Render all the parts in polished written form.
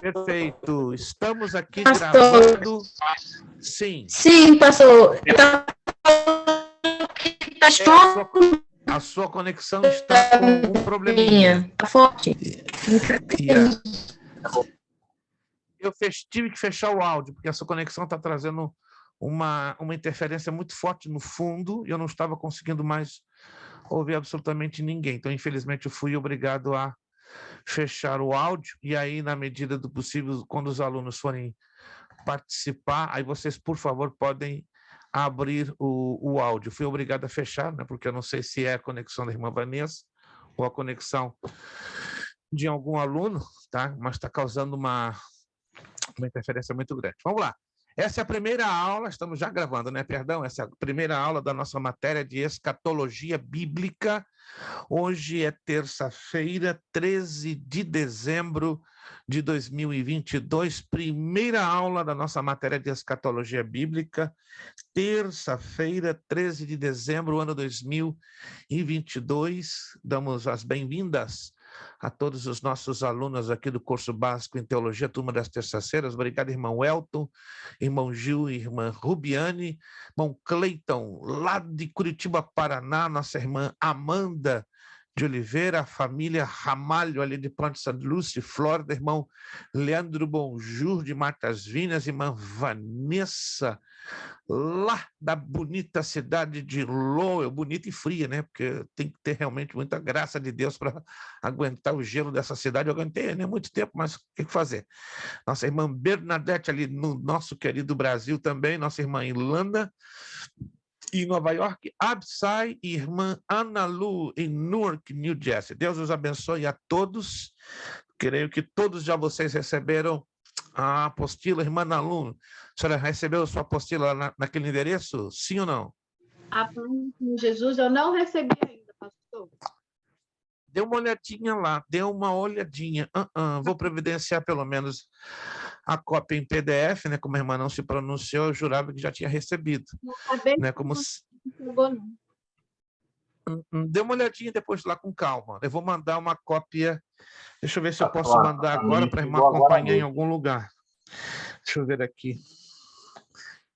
Perfeito. Estamos aqui Pastor. gravando. Sim. Sim, pastor. A sua conexão está com algum probleminha. Tá forte. Eu tive que fechar o áudio, porque a sua conexão está trazendo uma interferência muito forte no fundo, e eu não estava conseguindo mais ouvir absolutamente ninguém. Então, infelizmente, eu fui obrigado a fechar o áudio, e aí, na medida do possível, quando os alunos forem participar, aí vocês, por favor, podem abrir o áudio. Fui obrigado a fechar, né, porque eu não sei se é a conexão da irmã Vanessa ou a conexão de algum aluno, tá? Mas está causando uma interferência muito grande. Vamos lá. Essa é a primeira aula, estamos já gravando, né? Perdão, essa é a primeira aula da nossa matéria de escatologia bíblica. Hoje é terça-feira, 13 de dezembro de 2022, primeira aula da nossa matéria de escatologia bíblica, terça-feira, 13 de dezembro, ano 2022. Damos as bem-vindas a todos os nossos alunos aqui do curso básico em teologia, turma das terças-feiras. Obrigado, irmão Elton, irmão Gil, irmã Rubiane, irmão Cleiton, lá de Curitiba, Paraná, nossa irmã Amanda de Oliveira, a família Ramalho, ali de Ponte Santa Lúcia, Flórida, irmão Leandro Bonjour, de Martas Vinas, irmã Vanessa, lá da bonita cidade de Lowell, bonita e fria, né? Porque tem que ter realmente muita graça de Deus para aguentar o gelo dessa cidade. Eu aguentei, né? Muito tempo, mas o que fazer? Nossa irmã Bernadette, ali no nosso querido Brasil também, nossa irmã Ilana, em Nova York, Absai e irmã Ana Lu, em Newark, New Jersey. Deus os abençoe a todos. Creio que todos já vocês receberam a apostila, irmã Ana Lu. A senhora recebeu a sua apostila naquele endereço? Sim ou não? A paz de Jesus eu não recebi ainda, pastor. Dê uma olhadinha lá, dê uma olhadinha. Vou providenciar pelo menos a cópia em PDF, né? Como a irmã não se pronunciou, eu jurava que já tinha recebido. Né? Como se... Dê uma olhadinha depois lá com calma. Eu vou mandar uma cópia. Deixa eu ver se eu posso mandar agora para a irmã acompanhar em algum lugar. Deixa eu ver aqui.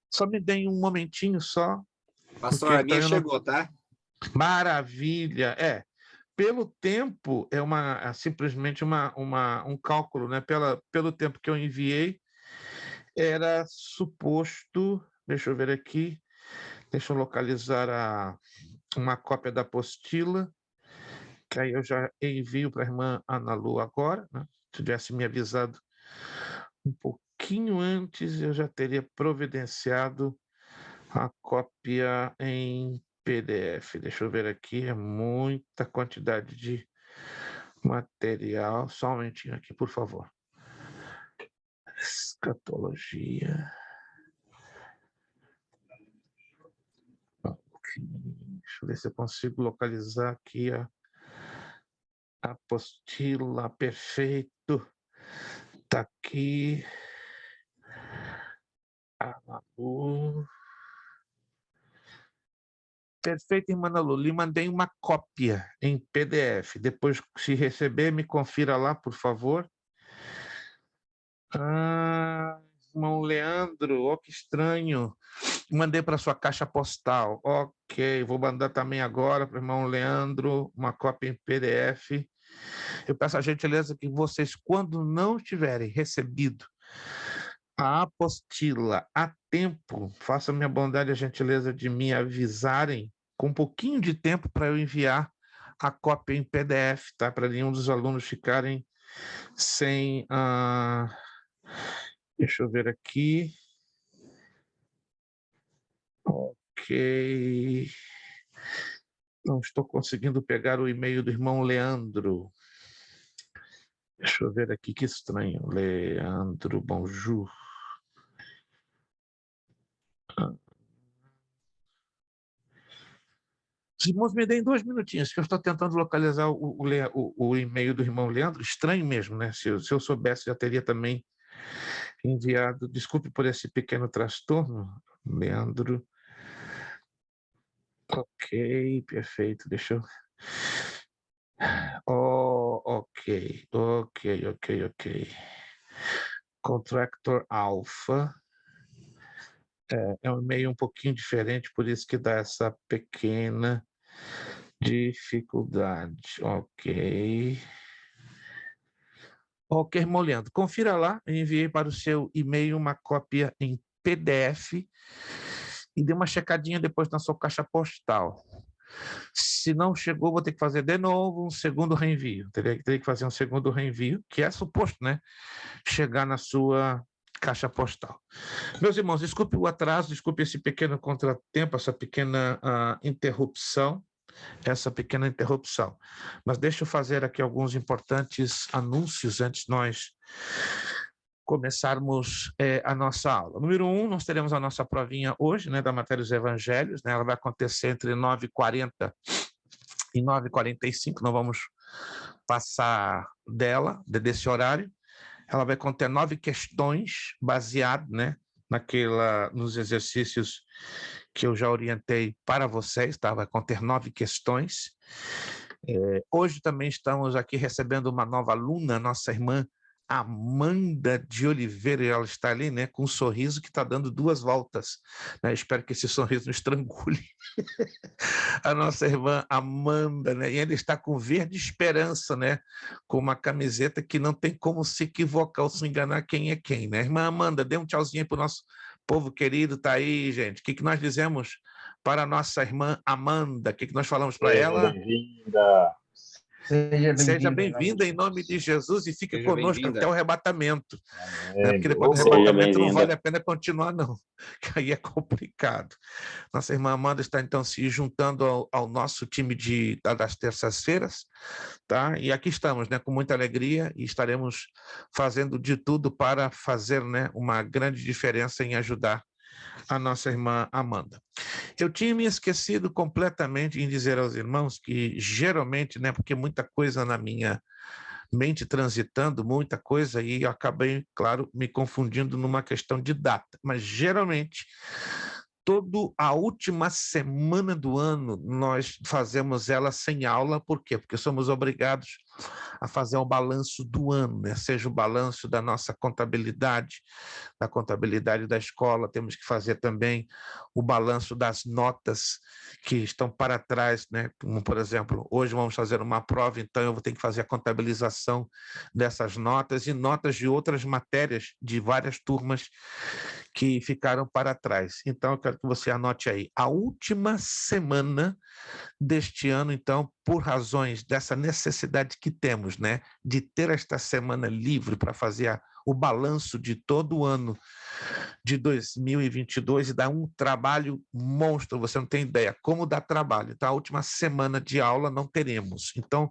Só me deem um momentinho só. Pastor, a minha chegou, tá? Maravilha. Pelo tempo, simplesmente um cálculo, né? Pelo tempo que eu enviei, era suposto... Deixa eu ver aqui. Deixa eu localizar uma cópia da apostila, que aí eu já envio para a irmã Ana Lu agora, né? Se tivesse me avisado um pouquinho antes, eu já teria providenciado a cópia em PDF. Deixa eu ver aqui, é muita quantidade de material. Só um momentinho aqui, por favor. Escatologia. Deixa eu ver se eu consigo localizar aqui a apostila. Perfeito. Está aqui. Perfeito, irmã Ana Lu. Lhe mandei uma cópia em PDF. Depois, se receber, me confira lá, por favor. Irmão Leandro, que estranho. Mandei para sua caixa postal. Ok, vou mandar também agora para o irmão Leandro uma cópia em PDF. Eu peço a gentileza que vocês, quando não tiverem recebido a apostila a tempo, façam minha bondade e a gentileza de me avisarem com um pouquinho de tempo para eu enviar a cópia em PDF, tá? Para nenhum dos alunos ficarem sem... Deixa eu ver aqui. Ok. Não estou conseguindo pegar o e-mail do irmão Leandro. Deixa eu ver aqui, que estranho. Leandro, bonjour. Os irmãos me deem 2 minutinhos, que eu estou tentando localizar o e-mail do irmão Leandro. Estranho mesmo, né? Se eu soubesse, já teria também enviado. Desculpe por esse pequeno transtorno, Leandro. Ok, perfeito. Deixa eu... Ok. Contractor Alpha. É um e-mail um pouquinho diferente, por isso que dá essa pequena dificuldade. Ok. Ok, irmão Leandro, confira lá, eu enviei para o seu e-mail uma cópia em PDF e dê uma checadinha depois na sua caixa postal. Se não chegou, vou ter que fazer de novo um segundo reenvio. Teria que fazer um segundo reenvio, que é suposto, né? Chegar na sua caixa postal. Meus irmãos, desculpe o atraso, desculpe esse pequeno contratempo, essa pequena interrupção. Mas deixa eu fazer aqui alguns importantes anúncios antes de nós começarmos a nossa aula. Número 1, nós teremos a nossa provinha hoje, né, da matéria dos evangelhos, né, ela vai acontecer entre 9h40 e 9h45, não vamos passar desse horário. Ela vai conter 9 questões baseado, né, nos exercícios que eu já orientei para vocês, tá? Vai conter 9 questões. Hoje também estamos aqui recebendo uma nova aluna, nossa irmã Amanda de Oliveira, ela está ali, né, com um sorriso que está dando 2 voltas, né? Espero que esse sorriso não estrangule a nossa irmã Amanda, né? E ainda está com verde esperança, né? Com uma camiseta que não tem como se equivocar ou se enganar quem é quem, né? Irmã Amanda, dê um tchauzinho para o nosso povo querido, tá aí, gente. O que nós dizemos para a nossa irmã Amanda? O que nós falamos para ela? Bem-vinda. Seja bem-vinda em nome de Jesus e fique conosco até o arrebatamento. Né? Porque depois do arrebatamento não vale a pena continuar, não. Que aí é complicado. Nossa irmã Amanda está, então, se juntando ao nosso time das terças-feiras, tá? E aqui estamos, né, com muita alegria e estaremos fazendo de tudo para fazer, né, uma grande diferença em ajudar a nossa irmã Amanda. Eu tinha me esquecido completamente em dizer aos irmãos que, geralmente, né, porque muita coisa na minha mente transitando, muita coisa, e eu acabei, claro, me confundindo numa questão de data, mas geralmente toda a última semana do ano nós fazemos ela sem aula. Por quê? Porque somos obrigados a fazer o balanço do ano, né? Seja o balanço da nossa contabilidade, da contabilidade da escola, temos que fazer também o balanço das notas que estão para trás, né? Como, por exemplo, hoje vamos fazer uma prova, então eu vou ter que fazer a contabilização dessas notas e notas de outras matérias de várias turmas que ficaram para trás. Então, eu quero que você anote aí, a última semana deste ano, então, por razões dessa necessidade que temos, né, de ter esta semana livre para fazer o balanço de todo o ano de 2022 e dar um trabalho monstro, você não tem ideia como dá trabalho. Então, a última semana de aula não teremos. Então,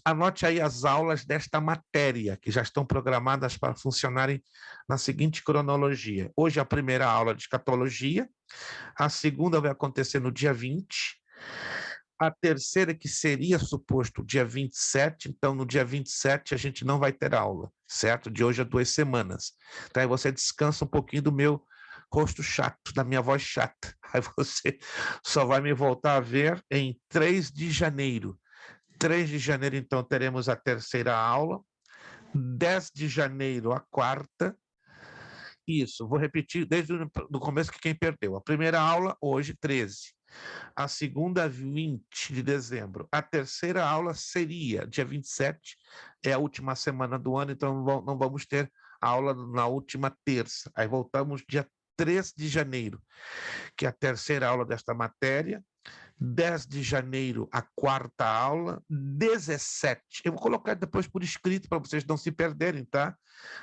anote aí as aulas desta matéria, que já estão programadas para funcionarem na seguinte cronologia. Hoje a primeira aula de escatologia, a segunda vai acontecer no dia 20, a terceira, que seria suposto dia 27, então no dia 27 a gente não vai ter aula, certo? De hoje a 2 semanas. Então aí você descansa um pouquinho do meu rosto chato, da minha voz chata. Aí você só vai me voltar a ver em 3 de janeiro. 3 de janeiro, então, teremos a terceira aula. 10 de janeiro, a quarta. Isso, vou repetir desde o começo, que quem perdeu. A primeira aula, hoje, 13. A segunda, 20 de dezembro. A terceira aula seria dia 27, é a última semana do ano, então não vamos ter aula na última terça. Aí voltamos dia 3 de janeiro, que é a terceira aula desta matéria. 10 de janeiro, a quarta aula. 17, eu vou colocar depois por escrito para vocês não se perderem, tá?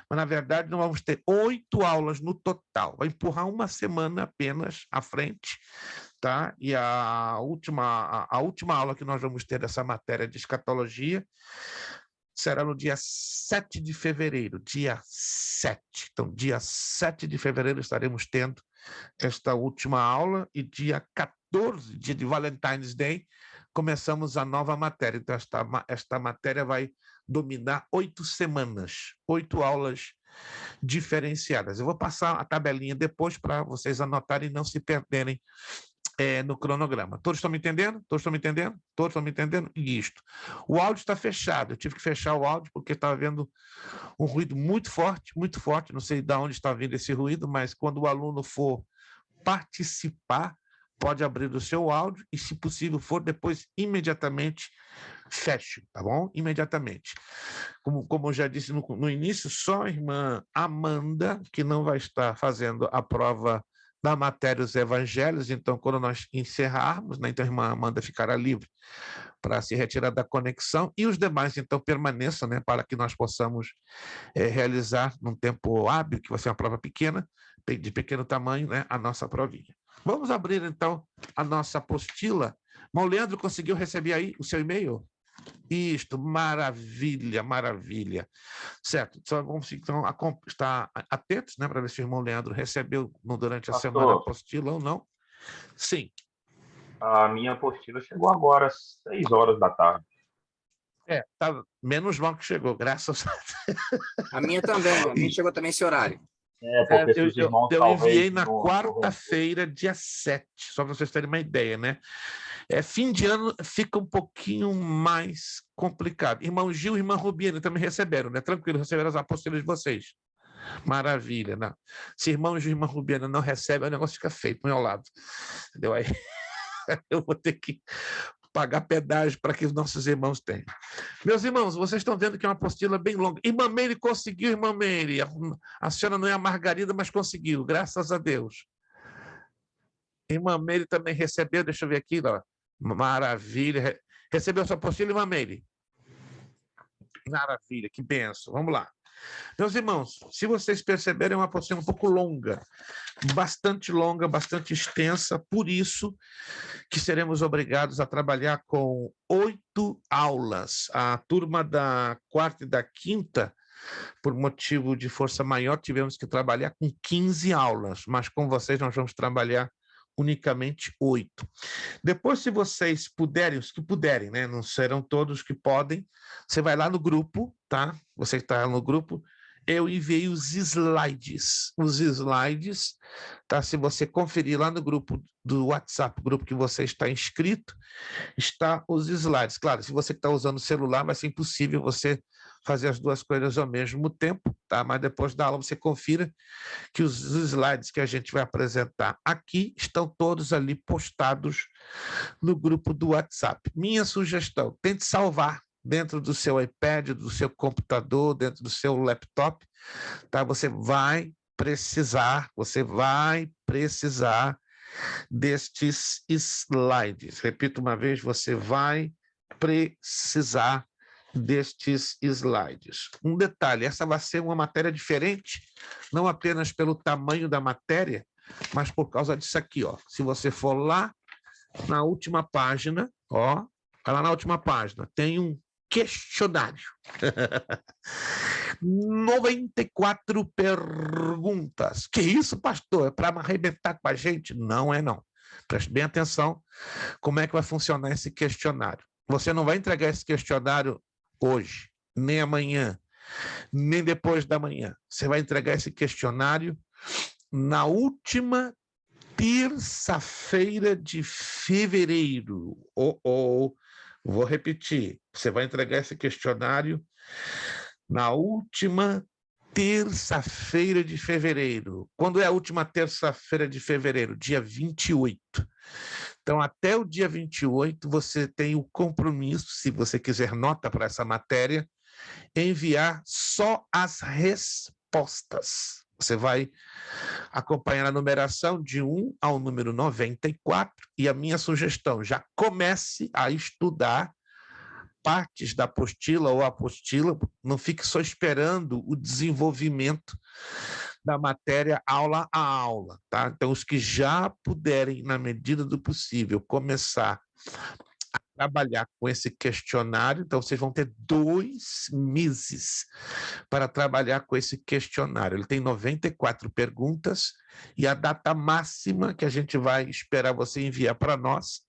Mas, na verdade, nós vamos ter 8 aulas no total. Vai empurrar uma semana apenas à frente, tá? E a última aula que nós vamos ter dessa matéria de escatologia será no dia 7 de fevereiro, dia 7. Então, dia 7 de fevereiro estaremos tendo esta última aula e dia 14, dia de Valentine's Day, começamos a nova matéria. Então, esta matéria vai dominar 8 semanas, 8 aulas diferenciadas. Eu vou passar a tabelinha depois para vocês anotarem e não se perderem no cronograma. Todos estão me entendendo? Todos estão me entendendo? Todos estão me entendendo? Isto. O áudio está fechado. Eu tive que fechar o áudio porque estava vendo um ruído muito forte, muito forte. Não sei de onde está vindo esse ruído, mas quando o aluno for participar, pode abrir o seu áudio e, se possível for, depois imediatamente feche, tá bom? Imediatamente. Como eu já disse no início, só a irmã Amanda, que não vai estar fazendo a prova da matéria Os Evangelhos, então, quando nós encerrarmos, né, então a irmã Amanda ficará livre para se retirar da conexão, e os demais, então, permaneçam, né, para que nós possamos realizar num tempo hábil, que vai ser uma prova pequena, de pequeno tamanho, né, a nossa provinha. Vamos abrir, então, a nossa apostila. Irmão Leandro, conseguiu receber aí o seu e-mail? Isto, maravilha, maravilha. Certo, só vamos então estar atentos, né, para ver se o irmão Leandro recebeu durante a semana a apostila ou não. Sim. A minha apostila chegou agora, às 6 horas da tarde. Tá menos mal que chegou, graças a Deus. A minha também, a minha chegou também esse horário. Porque se os irmãos eu enviei talvez na quarta-feira, dia 7, só para vocês terem uma ideia, né? Fim de ano fica um pouquinho mais complicado. Irmão Gil e irmã Rubiane também receberam, né? Tranquilo, receberam as apostilas de vocês. Maravilha, né? Se irmão Gil e irmã Rubiane não recebem, o negócio fica feio pro meu lado. Entendeu? Aí eu vou ter que pagar pedágio para que os nossos irmãos tenham. Meus irmãos, vocês estão vendo que é uma apostila bem longa. Irmã Meire conseguiu, irmã Meire. A senhora não é a Margarida, mas conseguiu, graças a Deus. Irmã Meire também recebeu, deixa eu ver aqui, ó. Maravilha. Recebeu sua apostila, irmã Meire? Maravilha, que benção. Vamos lá. Meus irmãos, se vocês perceberem, é uma apostila um pouco longa, bastante extensa, por isso que seremos obrigados a trabalhar com 8 aulas. A turma da quarta e da quinta, por motivo de força maior, tivemos que trabalhar com 15 aulas, mas com vocês nós vamos trabalhar unicamente 8. Depois, se vocês puderem, os que puderem, né? Não serão todos que podem, você vai lá no grupo, tá? Você que está no grupo, eu enviei os slides. Os slides, tá? Se você conferir lá no grupo do WhatsApp, grupo que você está inscrito, está os slides. Claro, se você está usando o celular, vai ser impossível você fazer as duas coisas ao mesmo tempo, tá? Mas depois da aula você confira que os slides que a gente vai apresentar aqui estão todos ali postados no grupo do WhatsApp. Minha sugestão, tente salvar dentro do seu iPad, do seu computador, dentro do seu laptop, tá? Você vai precisar destes slides. Repito uma vez, você vai precisar destes slides. Um detalhe, essa vai ser uma matéria diferente, não apenas pelo tamanho da matéria, mas por causa disso aqui, ó. Se você for lá na última página, ó, lá na última página, tem um questionário. 94 perguntas. Que isso, pastor? É para arrebentar com a gente? Não é, não. Preste bem atenção como é que vai funcionar esse questionário. Você não vai entregar esse questionário hoje, nem amanhã, nem depois da manhã. Você vai entregar esse questionário na última terça-feira de fevereiro. Vou repetir. Você vai entregar esse questionário na última terça-feira de fevereiro. Quando é a última terça-feira de fevereiro? Dia 28. Então, até o dia 28, você tem o compromisso, se você quiser nota para essa matéria, enviar só as respostas. Você vai acompanhar a numeração de 1 ao número 94, e a minha sugestão, já comece a estudar partes da apostila ou apostila, não fique só esperando o desenvolvimento da matéria aula a aula, tá? Então, os que já puderem, na medida do possível, começar a trabalhar com esse questionário, então vocês vão ter 2 meses para trabalhar com esse questionário. Ele tem 94 perguntas e a data máxima que a gente vai esperar você enviar para nós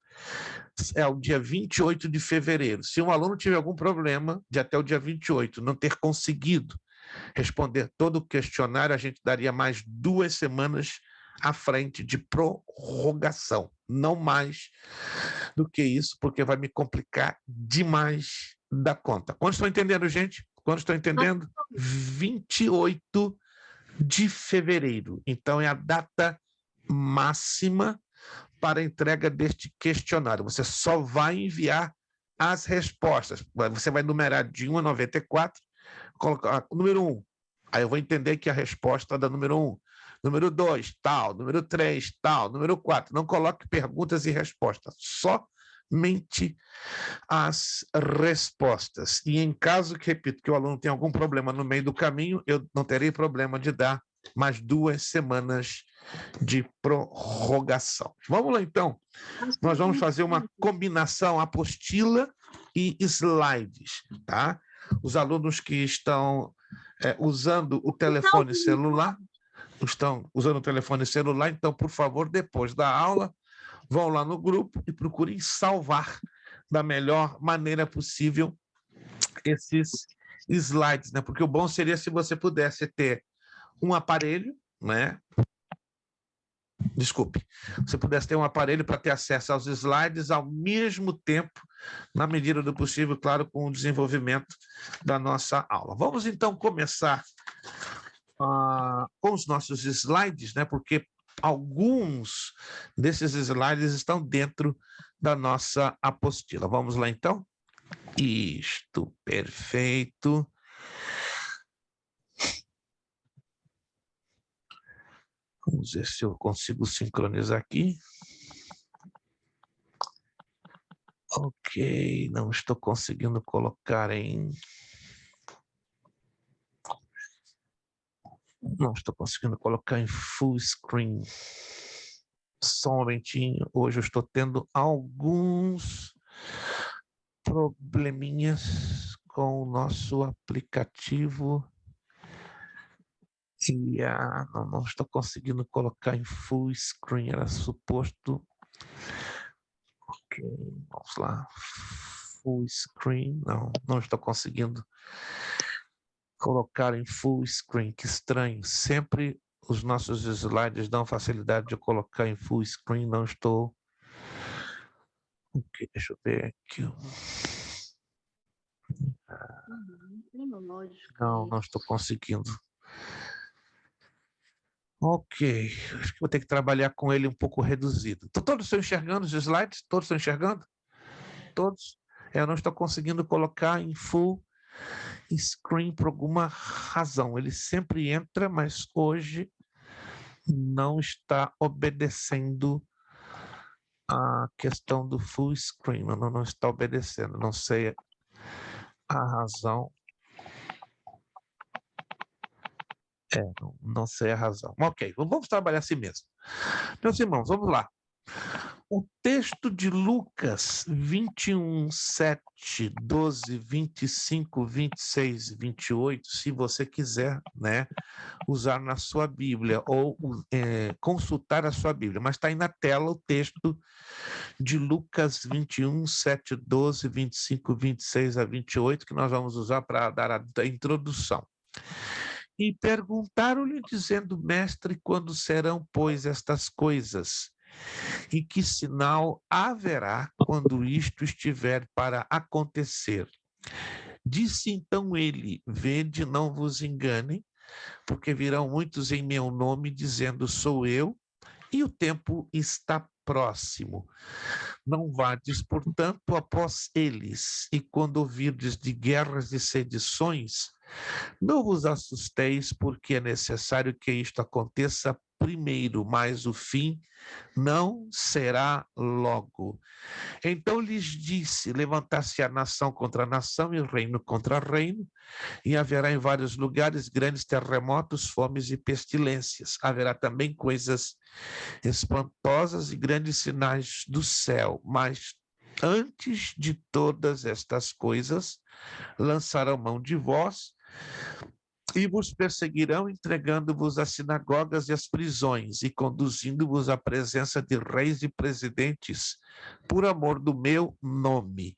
é o dia 28 de fevereiro. Se um aluno tiver algum problema de até o dia 28 não ter conseguido responder todo o questionário, a gente daria mais 2 semanas à frente de prorrogação. Não mais do que isso, porque vai me complicar demais da conta. Quando estão entendendo, gente? Quando estão entendendo? 28 de fevereiro. Então, é a data máxima para a entrega deste questionário. Você só vai enviar as respostas. Você vai numerar de 1 a 94, colocar número 1. Aí eu vou entender que a resposta é da número 1. Número 2, tal. Número 3, tal. Número 4. Não coloque perguntas e respostas. Somente as respostas. E em caso que, repito, que o aluno tenha algum problema no meio do caminho, eu não terei problema de dar mais 2 semanas de prorrogação. Vamos lá, então. Nós vamos fazer uma combinação apostila e slides, tá? Os alunos que estão usando o telefone celular, então, por favor, depois da aula, vão lá no grupo e procurem salvar da melhor maneira possível esses slides, né? Porque o bom seria se você pudesse ter um aparelho, né? Desculpe, você pudesse ter um aparelho para ter acesso aos slides ao mesmo tempo, na medida do possível, claro, com o desenvolvimento da nossa aula. Vamos, então, começar com os nossos slides, né? Porque alguns desses slides estão dentro da nossa apostila. Vamos lá, então? Isto, perfeito. Vamos ver se eu consigo sincronizar aqui. Ok, não estou conseguindo colocar em... Não estou conseguindo colocar em full screen. Só um momentinho. Hoje eu estou tendo alguns probleminhas com o nosso aplicativo. E não estou conseguindo colocar em full screen. Era suposto... Ok, vamos lá. Full screen. Não estou conseguindo colocar em full screen. Que estranho. Sempre os nossos slides dão facilidade de colocar em full screen. Não estou... Ok, deixa eu ver aqui. Não estou conseguindo. Ok, acho que vou ter que trabalhar com ele um pouco reduzido. Todos estão enxergando os slides? Todos estão enxergando? Todos? Eu não estou conseguindo colocar em full screen por alguma razão. Ele sempre entra, mas hoje não está obedecendo a questão do full screen. Não está obedecendo. Não sei a razão. Não sei a razão. Ok, vamos trabalhar assim mesmo. Meus irmãos, vamos lá. O texto de Lucas 21, 7, 12, 25, 26, 28, se você quiser, né, usar na sua Bíblia ou consultar a sua Bíblia, mas está aí na tela o texto de Lucas 21, 7, 12, 25, 26 a 28, que nós vamos usar para dar a introdução. E perguntaram-lhe, dizendo: Mestre, quando serão, pois, estas coisas? E que sinal haverá quando isto estiver para acontecer? Disse então ele: Vede, não vos enganem, porque virão muitos em meu nome, dizendo: Sou eu, e o tempo está próximo. Não vades, portanto, após eles, e quando ouvirdes de guerras e sedições, não vos assusteis, porque é necessário que isto aconteça primeiro, mas o fim não será logo. Então lhes disse: levantar-se a nação contra a nação e o reino contra reino, e haverá em vários lugares grandes terremotos, fomes e pestilências. Haverá também coisas espantosas e grandes sinais do céu, mas antes de todas estas coisas, lançarão mão de vós e vos perseguirão, entregando-vos às sinagogas e às prisões, e conduzindo-vos à presença de reis e presidentes, por amor do meu nome.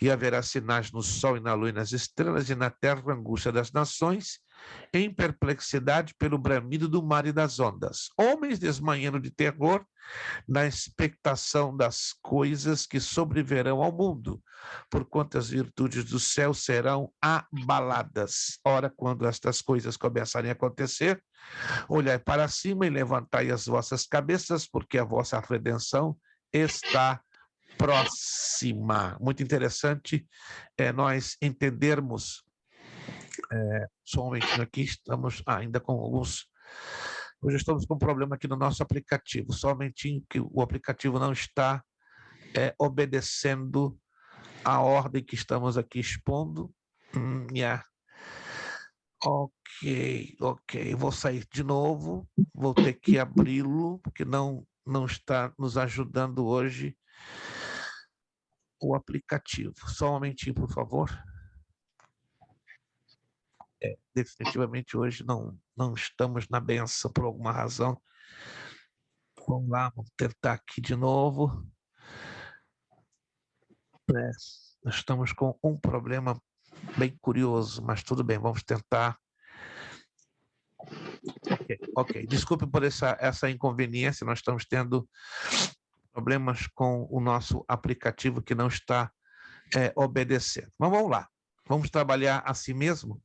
E haverá sinais no sol e na lua e nas estrelas, e na terra a angústia das nações, em perplexidade pelo bramido do mar e das ondas. Homens desmanhando de terror na expectação das coisas que sobrevirão ao mundo, porquanto as virtudes do céu serão abaladas. Ora, quando estas coisas começarem a acontecer, olhai para cima e levantai as vossas cabeças, porque a vossa redenção está próxima. Muito interessante nós entendermos. Só um momentinho aqui, estamos ainda com alguns... Hoje estamos com um problema aqui no nosso aplicativo. Só um momentinho que o aplicativo não está obedecendo a ordem que estamos aqui expondo. Ok. Vou sair de novo. Vou ter que abri-lo, porque não está nos ajudando hoje o aplicativo. Só um momentinho, por favor. Definitivamente hoje não estamos na benção por alguma razão. Vamos lá, vamos tentar aqui de novo. Nós estamos com um problema bem curioso, mas tudo bem, vamos tentar. Ok. Desculpe por essa inconveniência, nós estamos tendo problemas com o nosso aplicativo que não está obedecendo. Mas vamos lá, vamos trabalhar assim mesmo,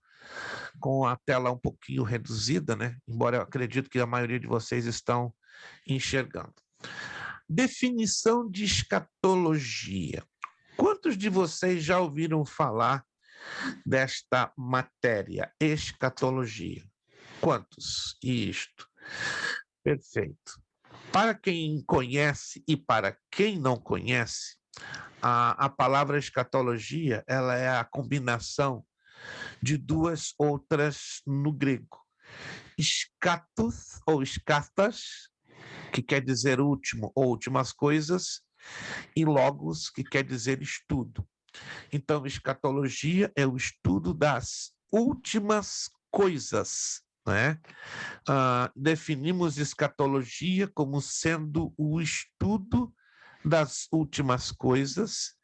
com a tela um pouquinho reduzida, né? Embora eu acredito que a maioria de vocês estão enxergando. Definição de escatologia. Quantos de vocês já ouviram falar desta matéria, escatologia? Quantos? Isto. Perfeito. Para quem conhece e para quem não conhece, a palavra escatologia, ela é a combinação de duas outras no grego. Scatos ou scatas, que quer dizer último ou últimas coisas, e logos, que quer dizer estudo. Então, escatologia é o estudo das últimas coisas, né? Definimos escatologia como sendo o estudo das últimas coisas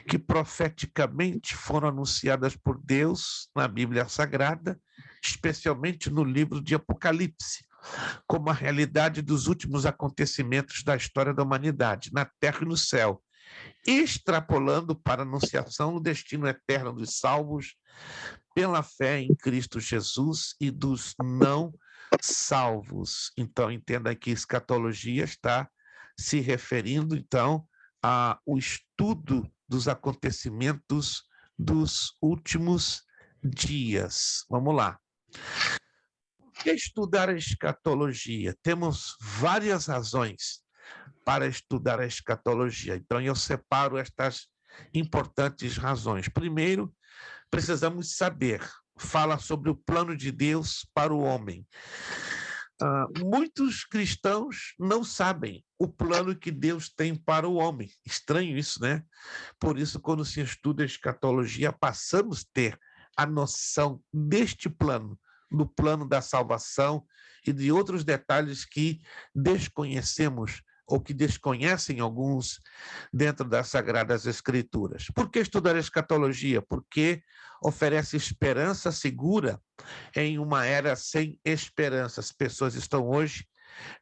que profeticamente foram anunciadas por Deus na Bíblia Sagrada, especialmente no livro de Apocalipse, como a realidade dos últimos acontecimentos da história da humanidade, na terra e no céu, extrapolando para a anunciação do destino eterno dos salvos pela fé em Cristo Jesus e dos não salvos. Então, entenda que escatologia está se referindo, então, ao estudo dos acontecimentos dos últimos dias. Vamos lá. Por que estudar a escatologia? Temos várias razões para estudar a escatologia. Então, eu separo estas importantes razões. Primeiro, precisamos saber. Fala sobre o plano de Deus para o homem. Muitos cristãos não sabem o plano que Deus tem para o homem. Estranho isso, né? Por isso, quando se estuda a escatologia, passamos a ter a noção deste plano, do plano da salvação e de outros detalhes que desconhecemos ou que desconhecem alguns dentro das Sagradas Escrituras. Por que estudar a escatologia? Porque oferece esperança segura em uma era sem esperança. As pessoas estão hoje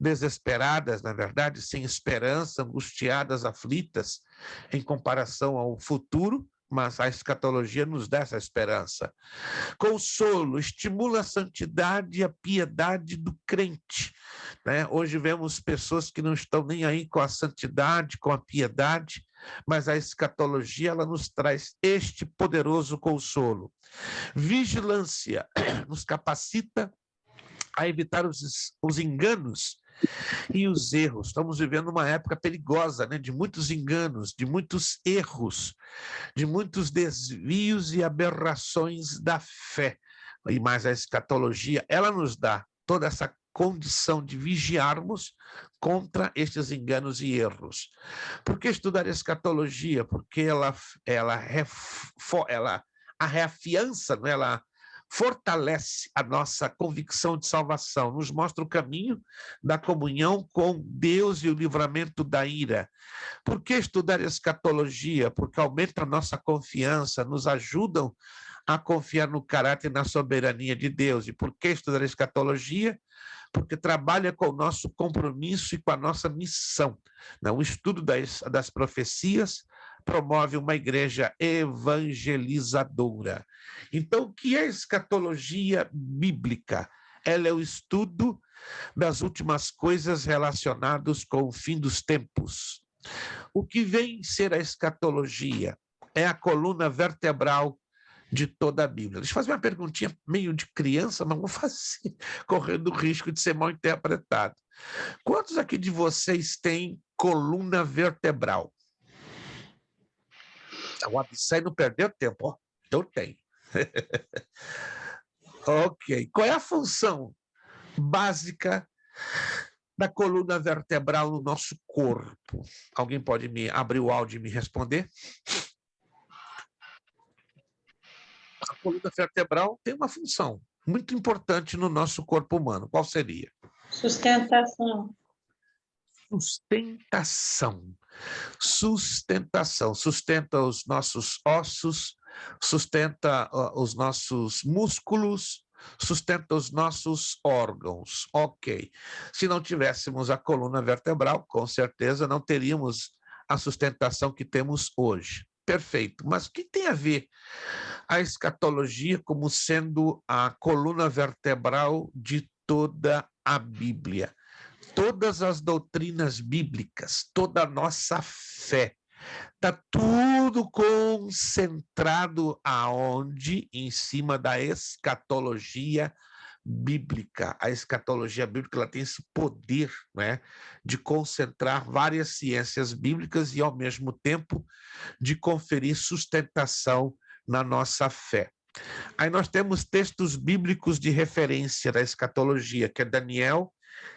desesperadas, na verdade, sem esperança, angustiadas, aflitas, em comparação ao futuro, mas a escatologia nos dá essa esperança. Consolo, estimula a santidade e a piedade do crente, né? Hoje vemos pessoas que não estão nem aí com a santidade, com a piedade, mas a escatologia, ela nos traz este poderoso consolo. Vigilância, nos capacita a evitar os enganos e os erros. Estamos vivendo uma época perigosa, né? De muitos enganos, de muitos erros, de muitos desvios e aberrações da fé. E mais a escatologia, ela nos dá toda essa condição de vigiarmos contra estes enganos e erros. Por que estudar a escatologia? Porque ela reafiança, ela fortalece a nossa convicção de salvação, nos mostra o caminho da comunhão com Deus e o livramento da ira. Por que estudar escatologia? Porque aumenta a nossa confiança, nos ajudam a confiar no caráter e na soberania de Deus. E por que estudar a escatologia? Porque trabalha com o nosso compromisso e com a nossa missão. O estudo das profecias promove uma igreja evangelizadora. Então, o que é escatologia bíblica? Ela é o estudo das últimas coisas relacionadas com o fim dos tempos. O que vem ser a escatologia? É a coluna vertebral de toda a Bíblia. Deixa eu fazer uma perguntinha meio de criança, mas vou fazer, correndo o risco de ser mal interpretado. Quantos aqui de vocês têm coluna vertebral? O Abissai não perdeu tempo, ó. Eu tenho. Ok. Qual é a função básica da coluna vertebral no nosso corpo? Alguém pode me abrir o áudio e me responder? A coluna vertebral tem uma função muito importante no nosso corpo humano. Qual seria? Sustentação. Sustentação. Sustentação. Sustenta os nossos ossos, sustenta os nossos músculos, sustenta os nossos órgãos. Ok. Se não tivéssemos a coluna vertebral, com certeza não teríamos a sustentação que temos hoje. Perfeito. Mas o que tem a ver a escatologia como sendo a coluna vertebral de toda a Bíblia? Todas as doutrinas bíblicas, toda a nossa fé, está tudo concentrado aonde? Em cima da escatologia bíblica. A escatologia bíblica ela tem esse poder, né, de concentrar várias ciências bíblicas e, ao mesmo tempo, de conferir sustentação na nossa fé. Aí nós temos textos bíblicos de referência da escatologia, que é Daniel,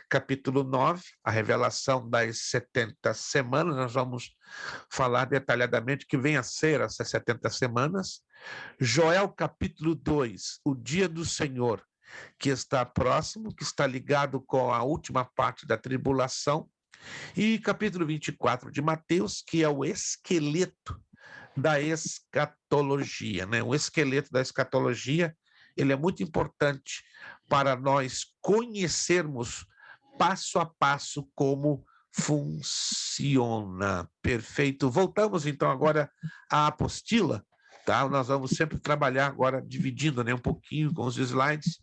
capítulo 9, a revelação das 70 semanas. Nós vamos falar detalhadamente que vem a ser essas 70 semanas. Joel, capítulo 2, o dia do Senhor, que está próximo, que está ligado com a última parte da tribulação. E capítulo 24 de Mateus, que é o esqueleto da escatologia, né? O esqueleto da escatologia, ele é muito importante para nós conhecermos passo a passo como funciona. Perfeito. Voltamos então agora à apostila, tá? Nós vamos sempre trabalhar agora dividindo, né, um pouquinho com os slides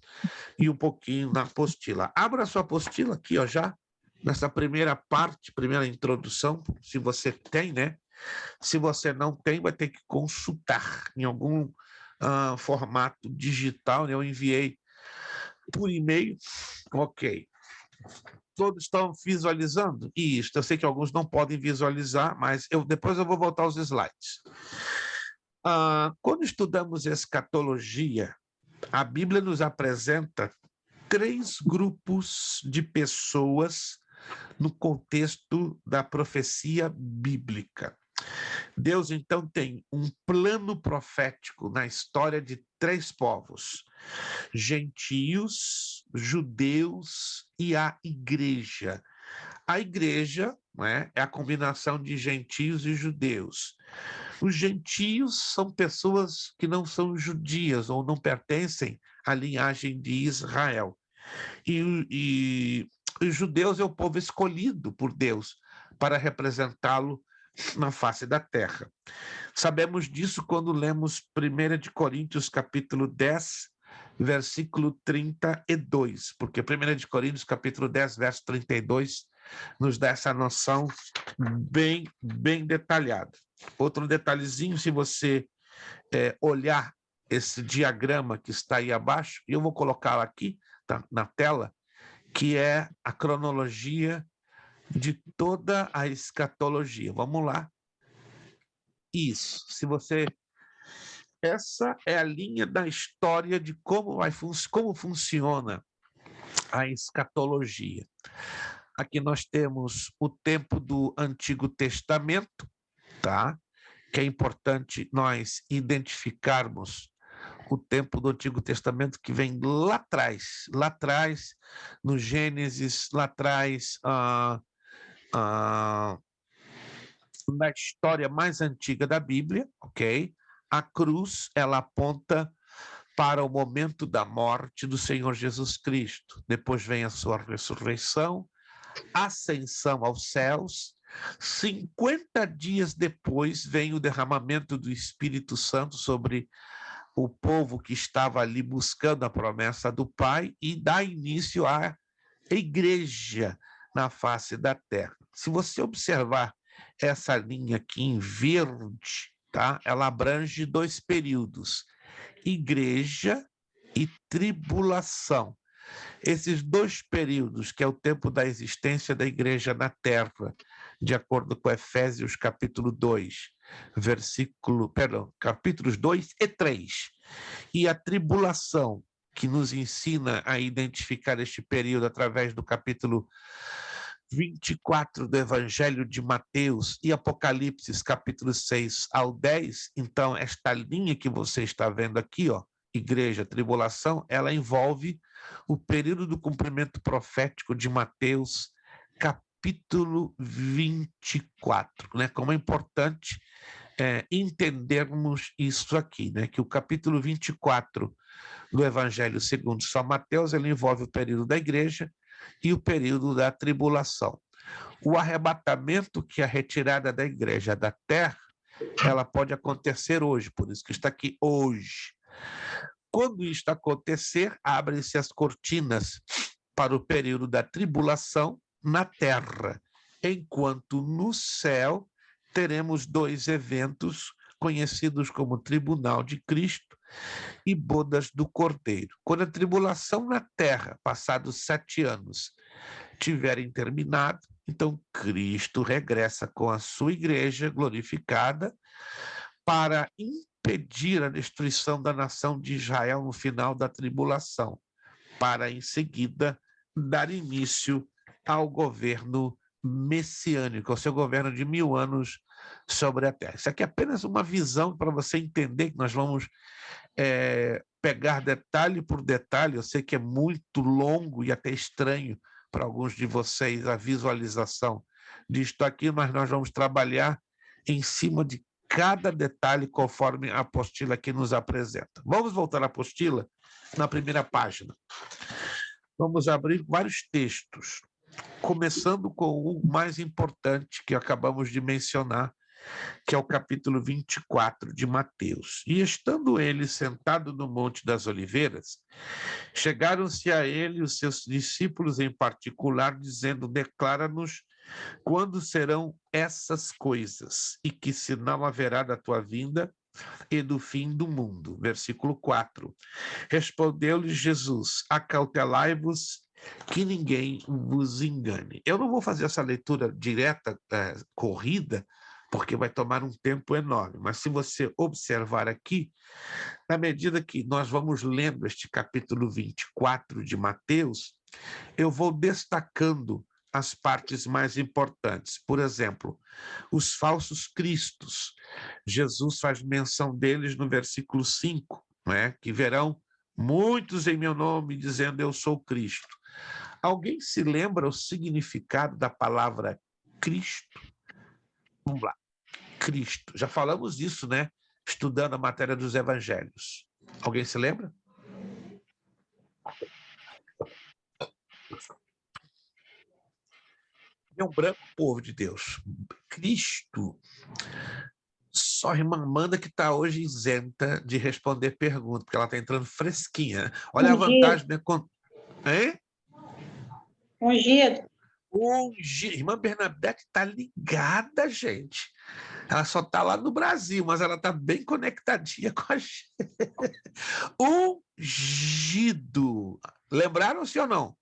e um pouquinho na apostila. Abra a sua apostila aqui, ó, já nessa primeira parte, primeira introdução, se você tem, né? Se você não tem, vai ter que consultar em algum formato digital, né? Eu enviei por e-mail. Ok. Todos estão visualizando? Isso, eu sei que alguns não podem visualizar, mas depois eu vou voltar aos slides. Quando estudamos escatologia, a Bíblia nos apresenta 3 grupos de pessoas no contexto da profecia bíblica. Deus, então, tem um plano profético na história de 3 povos: gentios, judeus e a igreja. A igreja, né, é a combinação de gentios e judeus. Os gentios são pessoas que não são judias ou não pertencem à linhagem de Israel. E os judeus é o povo escolhido por Deus para representá-lo na face da terra. Sabemos disso quando lemos 1 de Coríntios, capítulo 10, versículo 32, porque 1 de Coríntios, capítulo 10, verso 32, nos dá essa noção bem detalhada. Outro detalhezinho, se você olhar esse diagrama que está aí abaixo, eu vou colocá-lo aqui, tá, na tela, que é a cronologia de toda a escatologia. Vamos lá. Isso. Essa é a linha da história de como funciona a escatologia. Aqui nós temos o tempo do Antigo Testamento, tá? Que é importante nós identificarmos o tempo do Antigo Testamento que vem lá atrás, no Gênesis, lá atrás, na história mais antiga da Bíblia, ok? A cruz, ela aponta para o momento da morte do Senhor Jesus Cristo. Depois vem a sua ressurreição, ascensão aos céus. 50 dias depois vem o derramamento do Espírito Santo sobre o povo que estava ali buscando a promessa do Pai e dá início à igreja na face da terra. Se você observar essa linha aqui em verde, tá? Ela abrange 2 períodos: igreja e tribulação. Esses 2 períodos, que é o tempo da existência da igreja na terra, de acordo com Efésios capítulo 2, capítulos 2 e 3, e a tribulação, que nos ensina a identificar este período através do capítulo 24 do Evangelho de Mateus e Apocalipse, capítulos 6 ao 10. Então, esta linha que você está vendo aqui, ó, igreja, tribulação, ela envolve o período do cumprimento profético de Mateus, capítulo 24, né? Como é importante entendermos isso aqui, né? Que o capítulo 24 do Evangelho segundo São Mateus, ele envolve o período da igreja e o período da tribulação. O arrebatamento, que é a retirada da igreja da terra, ela pode acontecer hoje, por isso que está aqui hoje. Quando isto acontecer, abrem-se as cortinas para o período da tribulação na terra, enquanto no céu teremos 2 eventos conhecidos como Tribunal de Cristo e Bodas do Cordeiro. Quando a tribulação na terra, passados 7 anos, tiverem terminado, então Cristo regressa com a sua igreja glorificada para impedir a destruição da nação de Israel no final da tribulação, para em seguida dar início ao governo messiânico, ao seu governo de 1000 anos sobre a terra. Isso aqui é apenas uma visão para você entender que nós vamos pegar detalhe por detalhe. Eu sei que é muito longo e até estranho para alguns de vocês a visualização disto aqui, mas nós vamos trabalhar em cima de cada detalhe conforme a apostila aqui nos apresenta. Vamos voltar à apostila na primeira página. Vamos abrir vários textos, começando com o mais importante que acabamos de mencionar, que é o capítulo 24 de Mateus. E estando ele sentado no Monte das Oliveiras, chegaram-se a ele os seus discípulos em particular, dizendo: declara-nos quando serão essas coisas, e que sinal haverá da tua vinda e do fim do mundo. Versículo 4. Respondeu-lhes Jesus: acautelai-vos que ninguém vos engane. Eu não vou fazer essa leitura direta, corrida, porque vai tomar um tempo enorme. Mas se você observar aqui, na medida que nós vamos lendo este capítulo 24 de Mateus, eu vou destacando as partes mais importantes. Por exemplo, os falsos cristos. Jesus faz menção deles no versículo 5, né? Que verão muitos em meu nome dizendo eu sou Cristo. Alguém se lembra o significado da palavra Cristo? Vamos lá. Cristo. Já falamos disso, né? Estudando a matéria dos evangelhos. Alguém se lembra? É um branco, povo de Deus. Cristo. Só a irmã Amanda que está hoje isenta de responder pergunta, porque ela está entrando fresquinha. Olha a vantagem, né? Hein? Ungido. Irmã Bernadette está ligada, gente. Ela só está lá no Brasil, mas ela está bem conectadinha com a gente. Ungido. Lembraram-se ou não?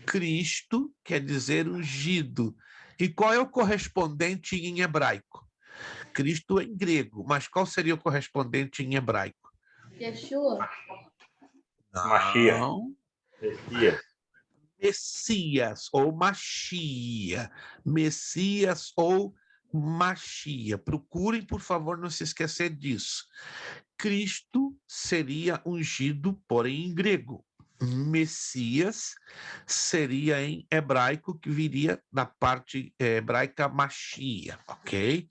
Cristo quer dizer ungido. E qual é o correspondente em hebraico? Cristo em grego, mas qual seria o correspondente em hebraico? Yeshua. Mashiach. Messias. Messias ou Machia. Messias ou Machia. Procurem, por favor, não se esquecer disso. Cristo seria ungido, porém em grego. Messias seria em hebraico, que viria da parte hebraica Machia, ok?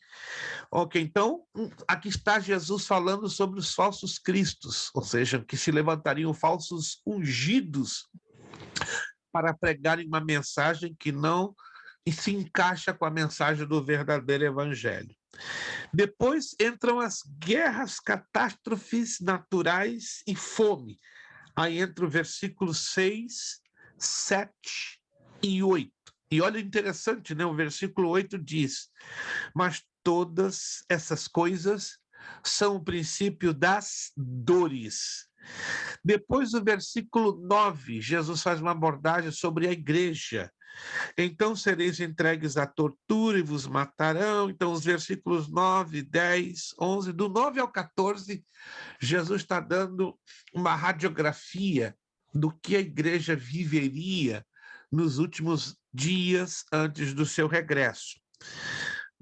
Ok, então aqui está Jesus falando sobre os falsos cristos, ou seja, que se levantariam falsos ungidos para pregarem uma mensagem que não se encaixa com a mensagem do verdadeiro evangelho. Depois entram as guerras, catástrofes naturais e fome. Aí entra o versículo 6, 7 e 8. E olha, interessante, né? O versículo 8 diz: mas todas essas coisas são o princípio das dores. Depois do versículo 9, Jesus faz uma abordagem sobre a igreja. Então sereis entregues à tortura e vos matarão. Então os versículos 9, 10, 11, do 9 ao 14, Jesus está dando uma radiografia do que a igreja viveria nos últimos dias antes do seu regresso.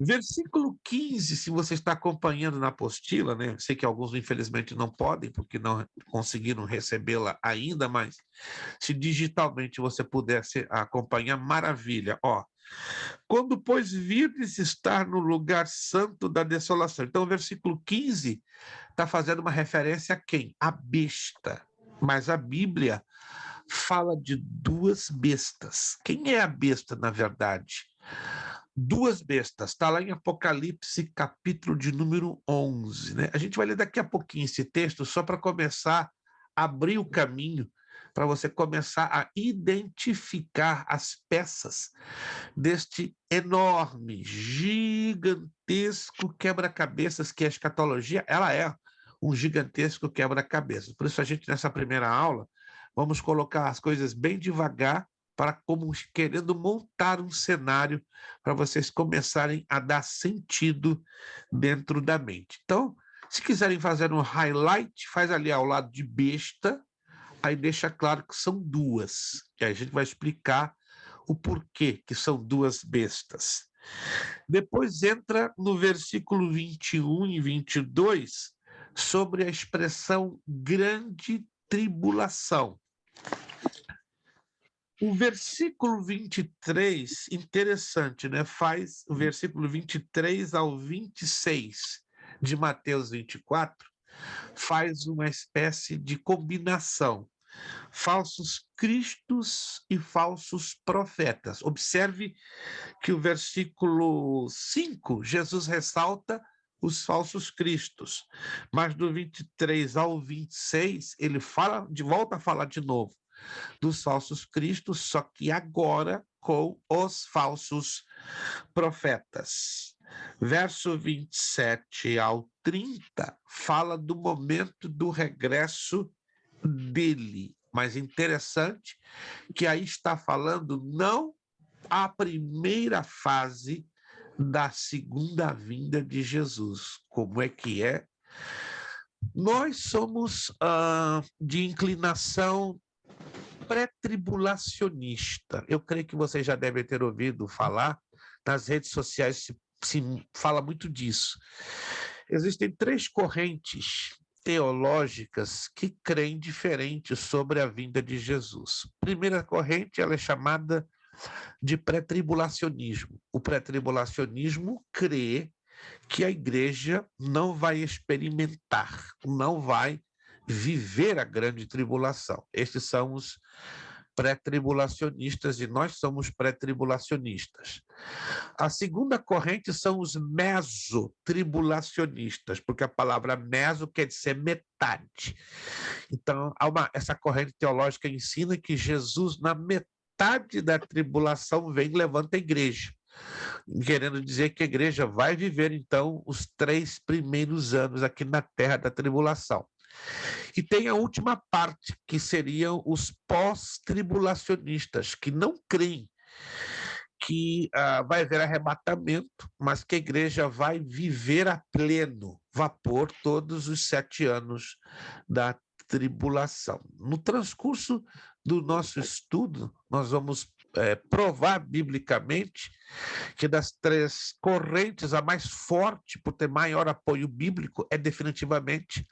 Versículo 15, se você está acompanhando na apostila, né? Sei que alguns infelizmente não podem, porque não conseguiram recebê-la ainda, mas se digitalmente você pudesse acompanhar, maravilha. Ó, quando, pois, virdes estar no lugar santo da desolação. Então, o versículo 15 está fazendo uma referência a quem? A besta. Mas a Bíblia fala de duas bestas. Quem é a besta, na verdade? Duas bestas, está lá em Apocalipse, capítulo de número 11. Né? A gente vai ler daqui a pouquinho esse texto, só para começar a abrir o caminho, para você começar a identificar as peças deste enorme, gigantesco quebra-cabeças que a escatologia, ela é um gigantesco quebra-cabeças. Por isso a gente, nessa primeira aula, vamos colocar as coisas bem devagar, para como querendo montar um cenário para vocês começarem a dar sentido dentro da mente. Então, se quiserem fazer um highlight, faz ali ao lado de besta, aí deixa claro que são duas. E aí a gente vai explicar o porquê que são duas bestas. Depois entra no versículo 21 e 22 sobre a expressão grande tribulação. O versículo 23, interessante, né? Faz o versículo 23 ao 26 de Mateus 24, faz uma espécie de combinação. Falsos cristos e falsos profetas. Observe que o versículo 5, Jesus ressalta os falsos cristos, mas do 23 ao 26, ele volta a falar de novo dos falsos cristos, só que agora com os falsos profetas. Verso 27 ao 30 fala do momento do regresso dele. Mas interessante que aí está falando não a primeira fase da segunda vinda de Jesus. Como é que é? Nós somos de inclinação pré-tribulacionista. Eu creio que vocês já devem ter ouvido falar, nas redes sociais se fala muito disso. Existem três correntes teológicas que creem diferente sobre a vinda de Jesus. A primeira corrente, ela é chamada de pré-tribulacionismo. O pré-tribulacionismo crê que a igreja não vai experimentar, não vai viver a grande tribulação. Estes são os pré-tribulacionistas e nós somos pré-tribulacionistas. A segunda corrente são os mesotribulacionistas, porque a palavra meso quer dizer metade. Então, essa corrente teológica ensina que Jesus, na metade da tribulação, vem e levanta a igreja, querendo dizer que a igreja vai viver, então, os 3 primeiros anos aqui na terra da tribulação. E tem a última parte, que seriam os pós-tribulacionistas, que não creem que vai haver arrebatamento, mas que a igreja vai viver a pleno vapor todos os 7 anos da tribulação. No transcurso do nosso estudo, nós vamos provar biblicamente que das 3 correntes, a mais forte, por ter maior apoio bíblico, é definitivamente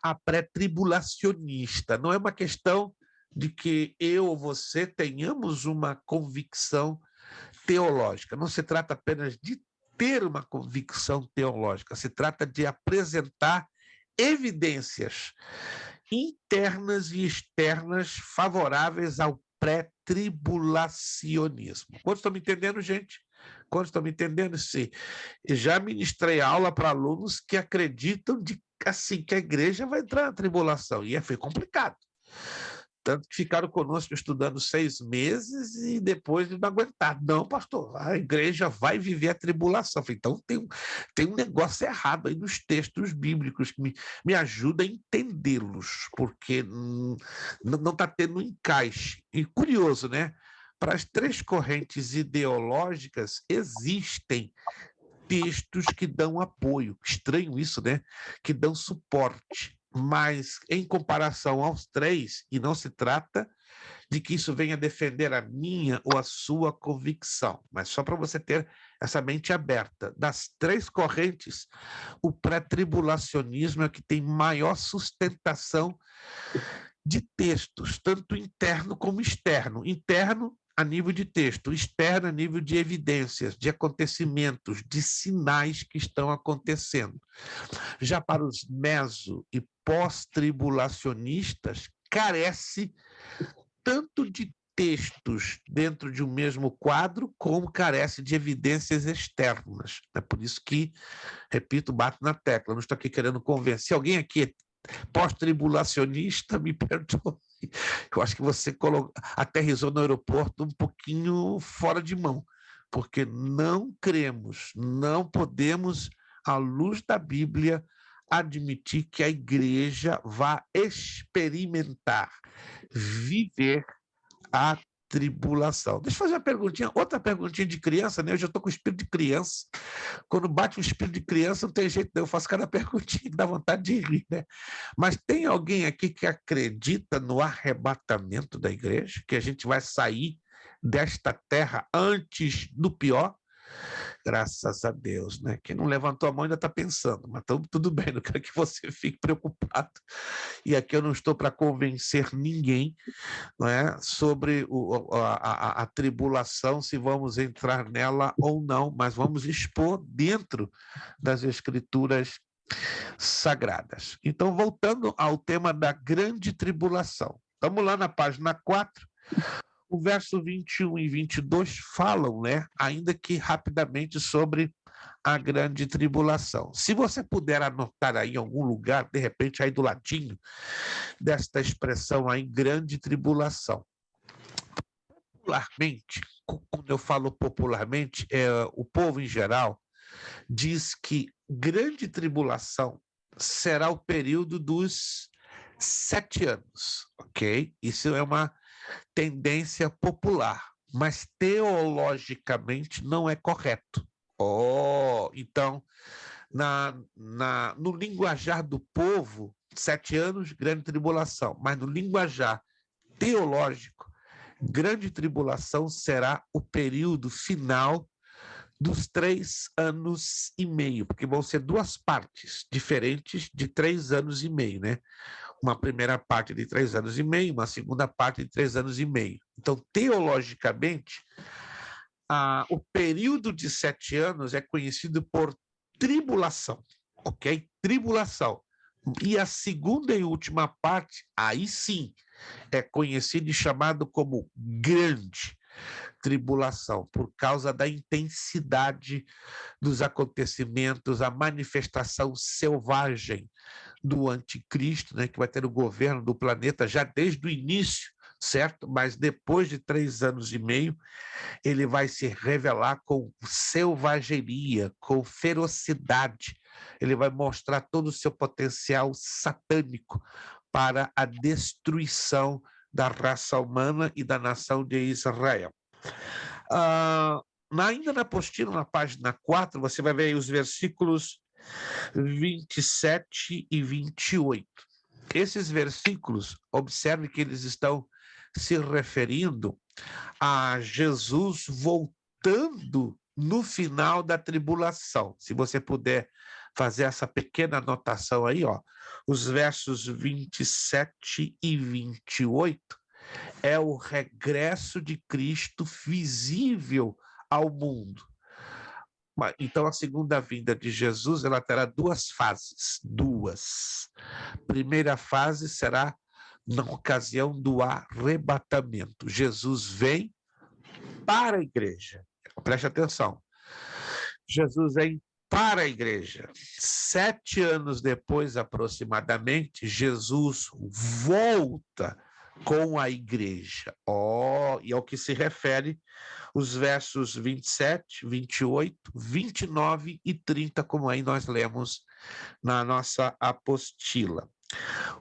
a pré-tribulacionista. Não é uma questão de que eu ou você tenhamos uma convicção teológica. Não se trata apenas de ter uma convicção teológica, se trata de apresentar evidências internas e externas favoráveis ao pré-tribulacionismo. Quantos estão me entendendo, gente? Quantos estão me entendendo? Sim. Já ministrei aula para alunos que acreditam assim, que a igreja vai entrar na tribulação, e foi complicado. Tanto que ficaram conosco estudando 6 meses e depois não aguentaram. Não, pastor, a igreja vai viver a tribulação. Falei, então tem um negócio errado aí nos textos bíblicos que me ajuda a entendê-los, porque não está tendo encaixe. E curioso, né? Para as 3 correntes ideológicas existem textos que dão apoio. Estranho isso, né? Que dão suporte. Mas, em comparação aos 3, e não se trata de que isso venha defender a minha ou a sua convicção, mas só para você ter essa mente aberta. Das 3 correntes, o pré-tribulacionismo é o que tem maior sustentação de textos, tanto interno como externo. Interno, a nível de texto, externo a nível de evidências, de acontecimentos, de sinais que estão acontecendo. Já para os meso e pós-tribulacionistas, carece tanto de textos dentro de um mesmo quadro, como carece de evidências externas. É por isso que, repito, bato na tecla, não estou aqui querendo convencer. Alguém aqui pós-tribulacionista, me perdoe. Eu acho que você aterrissou no aeroporto um pouquinho fora de mão, porque não cremos, não podemos, à luz da Bíblia, admitir que a igreja vá experimentar, viver a tribulação. Deixa eu fazer uma perguntinha, outra perguntinha de criança, né? Eu já estou com o espírito de criança. Quando bate o espírito de criança, não tem jeito, eu faço cada perguntinha que dá vontade de rir, né? Mas tem alguém aqui que acredita no arrebatamento da igreja? Que a gente vai sair desta terra antes do pior? Graças a Deus, né? Quem não levantou a mão ainda está pensando, mas tudo bem, não quero que você fique preocupado. E aqui eu não estou para convencer ninguém, não é, sobre a tribulação, se vamos entrar nela ou não, mas vamos expor dentro das Escrituras Sagradas. Então, voltando ao tema da grande tribulação. Estamos lá na página 4. O verso 21 e 22 falam, né, ainda que rapidamente, sobre a grande tribulação. Se você puder anotar aí em algum lugar, de repente aí do ladinho desta expressão aí, grande tribulação. Popularmente, quando eu falo popularmente, o povo em geral diz que grande tribulação será o período dos 7 anos, ok? Isso é uma tendência popular, mas teologicamente não é correto. Então, no linguajar do povo, 7 anos, grande tribulação, mas no linguajar teológico, grande tribulação será o período final dos 3 anos e meio, porque vão ser 2 partes diferentes de 3 anos e meio, né? Uma primeira parte de 3 anos e meio, uma segunda parte de 3 anos e meio. Então, teologicamente, o período de 7 anos é conhecido por tribulação, ok? Tribulação. E a segunda e última parte, aí sim, é conhecido e chamado como grande tribulação, por causa da intensidade dos acontecimentos, a manifestação selvagem do anticristo, né, que vai ter o governo do planeta já desde o início, certo? Mas depois de 3 anos e meio, ele vai se revelar com selvageria, com ferocidade. Ele vai mostrar todo o seu potencial satânico para a destruição da raça humana e da nação de Israel. Ainda na apostila, na página 4, você vai ver aí os versículos 27 e 28. Esses versículos, observe que eles estão se referindo a Jesus voltando no final da tribulação. Se você puder fazer essa pequena anotação aí, os versos 27 e 28, é o regresso de Cristo visível ao mundo. Então, a segunda vinda de Jesus, ela terá duas fases, duas. Primeira fase será na ocasião do arrebatamento. Jesus vem para a igreja. Preste atenção. Jesus vem para a igreja. 7 anos depois, aproximadamente, Jesus volta com a igreja. E ao que se refere os versos 27, 28, 29 e 30, como aí nós lemos na nossa apostila.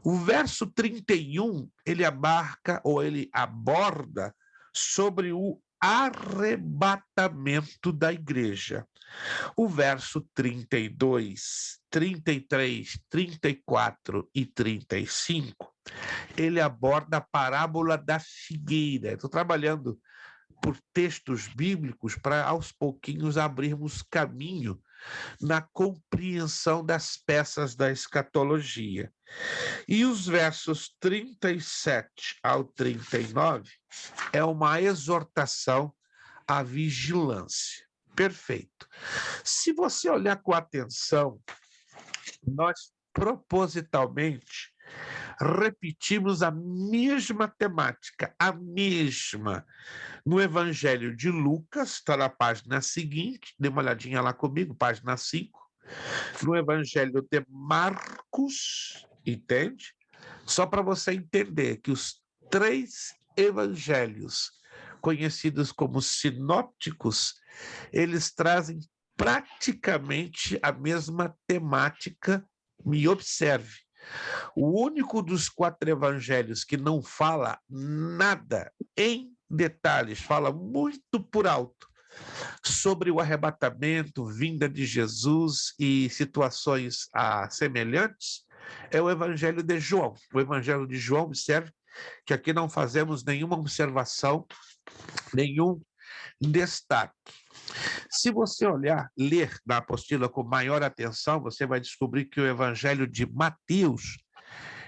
O verso 31, ele abarca, ou ele aborda sobre o arrebatamento da igreja. O verso 32, 33, 34 e 35, ele aborda a parábola da figueira. Estou trabalhando por textos bíblicos para, aos pouquinhos, abrirmos caminho na compreensão das peças da escatologia. E os versos 37 ao 39 é uma exortação à vigilância. Perfeito. Se você olhar com atenção, nós propositalmente repetimos a mesma temática, a mesma. No Evangelho de Lucas, está na página seguinte, dê uma olhadinha lá comigo, página 5. No Evangelho de Marcos, entende? Só para você entender que os 3 evangelhos, conhecidos como sinópticos, eles trazem praticamente a mesma temática. Me observe. O único dos 4 evangelhos que não fala nada em detalhes, fala muito por alto sobre o arrebatamento, vinda de Jesus e situações semelhantes, é o Evangelho de João. O Evangelho de João, observe que aqui não fazemos nenhuma observação, nenhum destaque. Se você ler na apostila com maior atenção, você vai descobrir que o Evangelho de Mateus,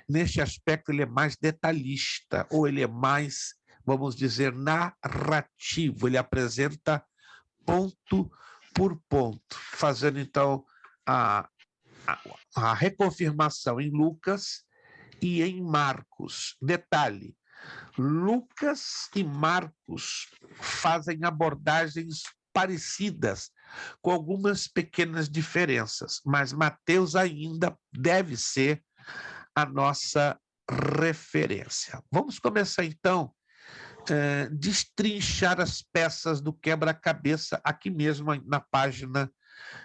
neste aspecto, ele é mais detalhista, ou ele é mais, vamos dizer, narrativo. Ele apresenta ponto por ponto, fazendo, então, a reconfirmação em Lucas e em Marcos. Detalhe, Lucas e Marcos fazem abordagens parecidas, com algumas pequenas diferenças, mas Mateus ainda deve ser a nossa referência. Vamos começar, então, destrinchar as peças do quebra-cabeça aqui mesmo na página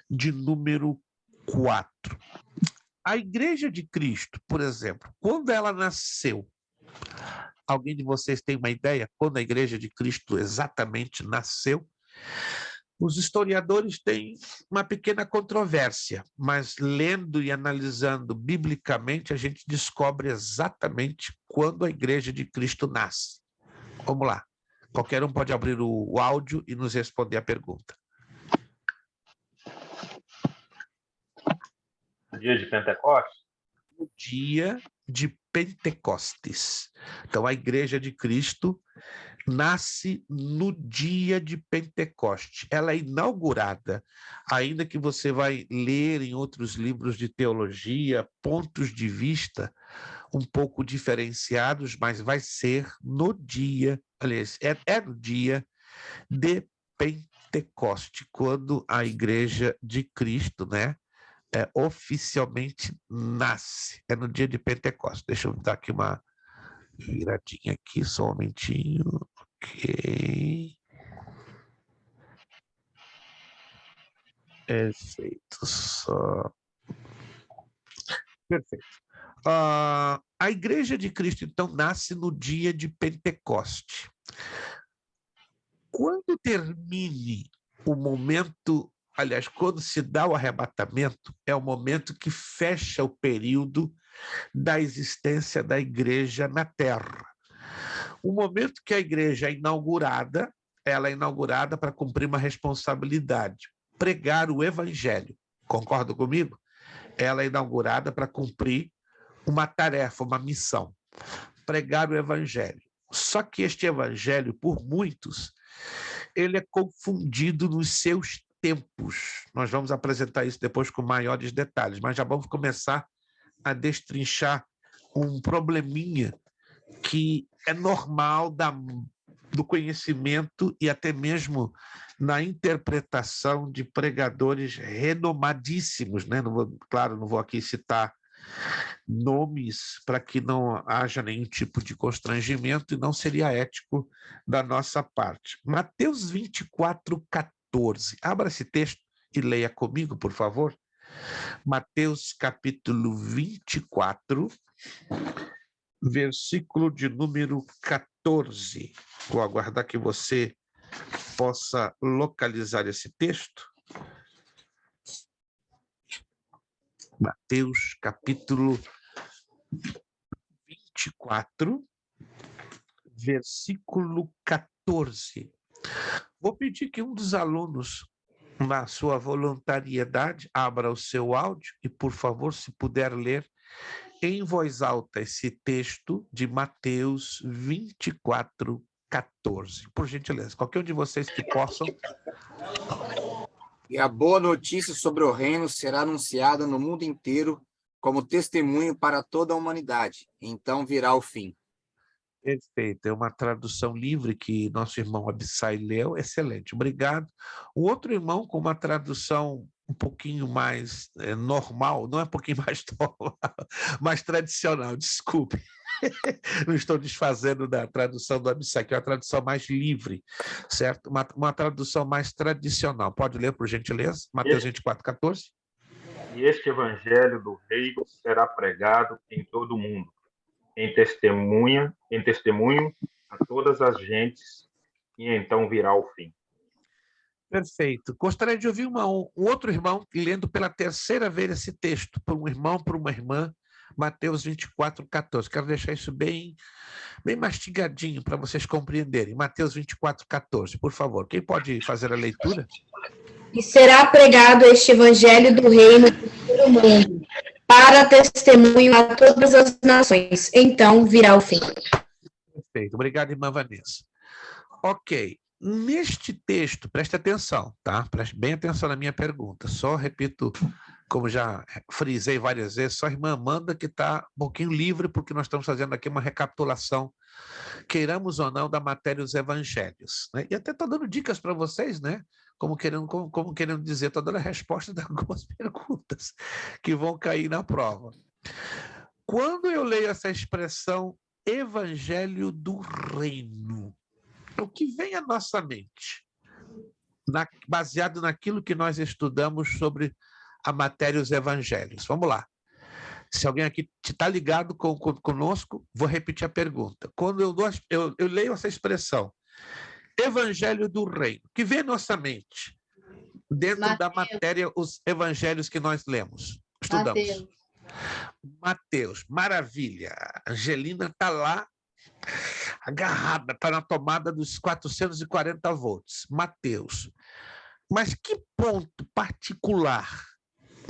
de número 4. A Igreja de Cristo, por exemplo, quando ela nasceu, alguém de vocês tem uma ideia quando a Igreja de Cristo exatamente nasceu? Os historiadores têm uma pequena controvérsia, mas lendo e analisando biblicamente, a gente descobre exatamente quando a Igreja de Cristo nasce. Vamos lá. Qualquer um pode abrir o áudio e nos responder a pergunta. No dia de Pentecostes? No dia de Pentecostes. Então, a Igreja de Cristo nasce no dia de Pentecoste. Ela é inaugurada, ainda que você vai ler em outros livros de teologia, pontos de vista um pouco diferenciados, mas vai ser no dia, aliás, é no dia de Pentecoste, quando a Igreja de Cristo, oficialmente nasce. É no dia de Pentecostes. Deixa eu dar aqui uma viradinha aqui, só um momentinho. Ok. Perfeito. Perfeito. A Igreja de Cristo, então, nasce no dia de Pentecoste. Quando termine o momento, aliás, quando se dá o arrebatamento, é o momento que fecha o período da existência da igreja na Terra. O momento que a igreja é inaugurada, ela é inaugurada para cumprir uma responsabilidade, pregar o evangelho. Concorda comigo? Ela é inaugurada para cumprir uma tarefa, uma missão, pregar o evangelho. Só que este evangelho, por muitos, ele é confundido nos seus tempos. Nós vamos apresentar isso depois com maiores detalhes, mas já vamos começar a destrinchar um probleminha que é normal do conhecimento e até mesmo na interpretação de pregadores renomadíssimos, né? Claro, não vou aqui citar nomes para que não haja nenhum tipo de constrangimento e não seria ético da nossa parte. Mateus 24:14. Abra esse texto e leia comigo, por favor. Mateus capítulo 24, versículo de número 14. Vou aguardar que você possa localizar esse texto. Mateus capítulo 24, versículo 14. Vou pedir que um dos alunos, na sua voluntariedade, abra o seu áudio e, por favor, se puder ler em voz alta esse texto de Mateus 24:14. Por gentileza, qualquer um de vocês que possam. E a boa notícia sobre o reino será anunciada no mundo inteiro como testemunho para toda a humanidade. Então virá o fim. Perfeito, é uma tradução livre que nosso irmão Abissai leu, excelente, obrigado. O outro irmão com uma tradução um pouquinho mais normal, não é um pouquinho mais normal, mais tradicional, desculpe. Não estou desfazendo da tradução do Abissai, que é uma tradução mais livre, certo? Uma tradução mais tradicional. Pode ler, por gentileza? Mateus 24:14. E este evangelho do reino será pregado em todo o mundo, em testemunho a todas as gentes, e então virá o fim. Perfeito. Gostaria de ouvir um outro irmão lendo pela terceira vez esse texto, por um irmão, por uma irmã, Mateus 24:14. Quero deixar isso bem mastigadinho para vocês compreenderem. Mateus 24:14, por favor. Quem pode fazer a leitura? E será pregado este evangelho do reino por todo o mundo, para testemunho a todas as nações. Então virá o fim. Perfeito. Obrigado, irmã Vanessa. Ok. Neste texto, preste atenção, tá? Preste bem atenção na minha pergunta. Só repito, como já frisei várias vezes, só a irmã Amanda que está um pouquinho livre, porque nós estamos fazendo aqui uma recapitulação, queiramos ou não, da matéria dos evangelhos, né? E até estou dando dicas para vocês, né? Como querendo dizer, estou dando a resposta de algumas perguntas que vão cair na prova. Quando eu leio essa expressão evangelho do reino, o que vem à nossa mente, baseado naquilo que nós estudamos sobre a matéria dos evangelhos? Vamos lá. Se alguém aqui está ligado conosco, vou repetir a pergunta. Quando eu leio essa expressão, evangelho do reino, o que vem à nossa mente, dentro da matéria, os evangelhos que nós lemos, estudamos? Mateus, maravilha. A Angelina está lá, agarrada, está na tomada dos 440 volts. Mateus. Mas que ponto particular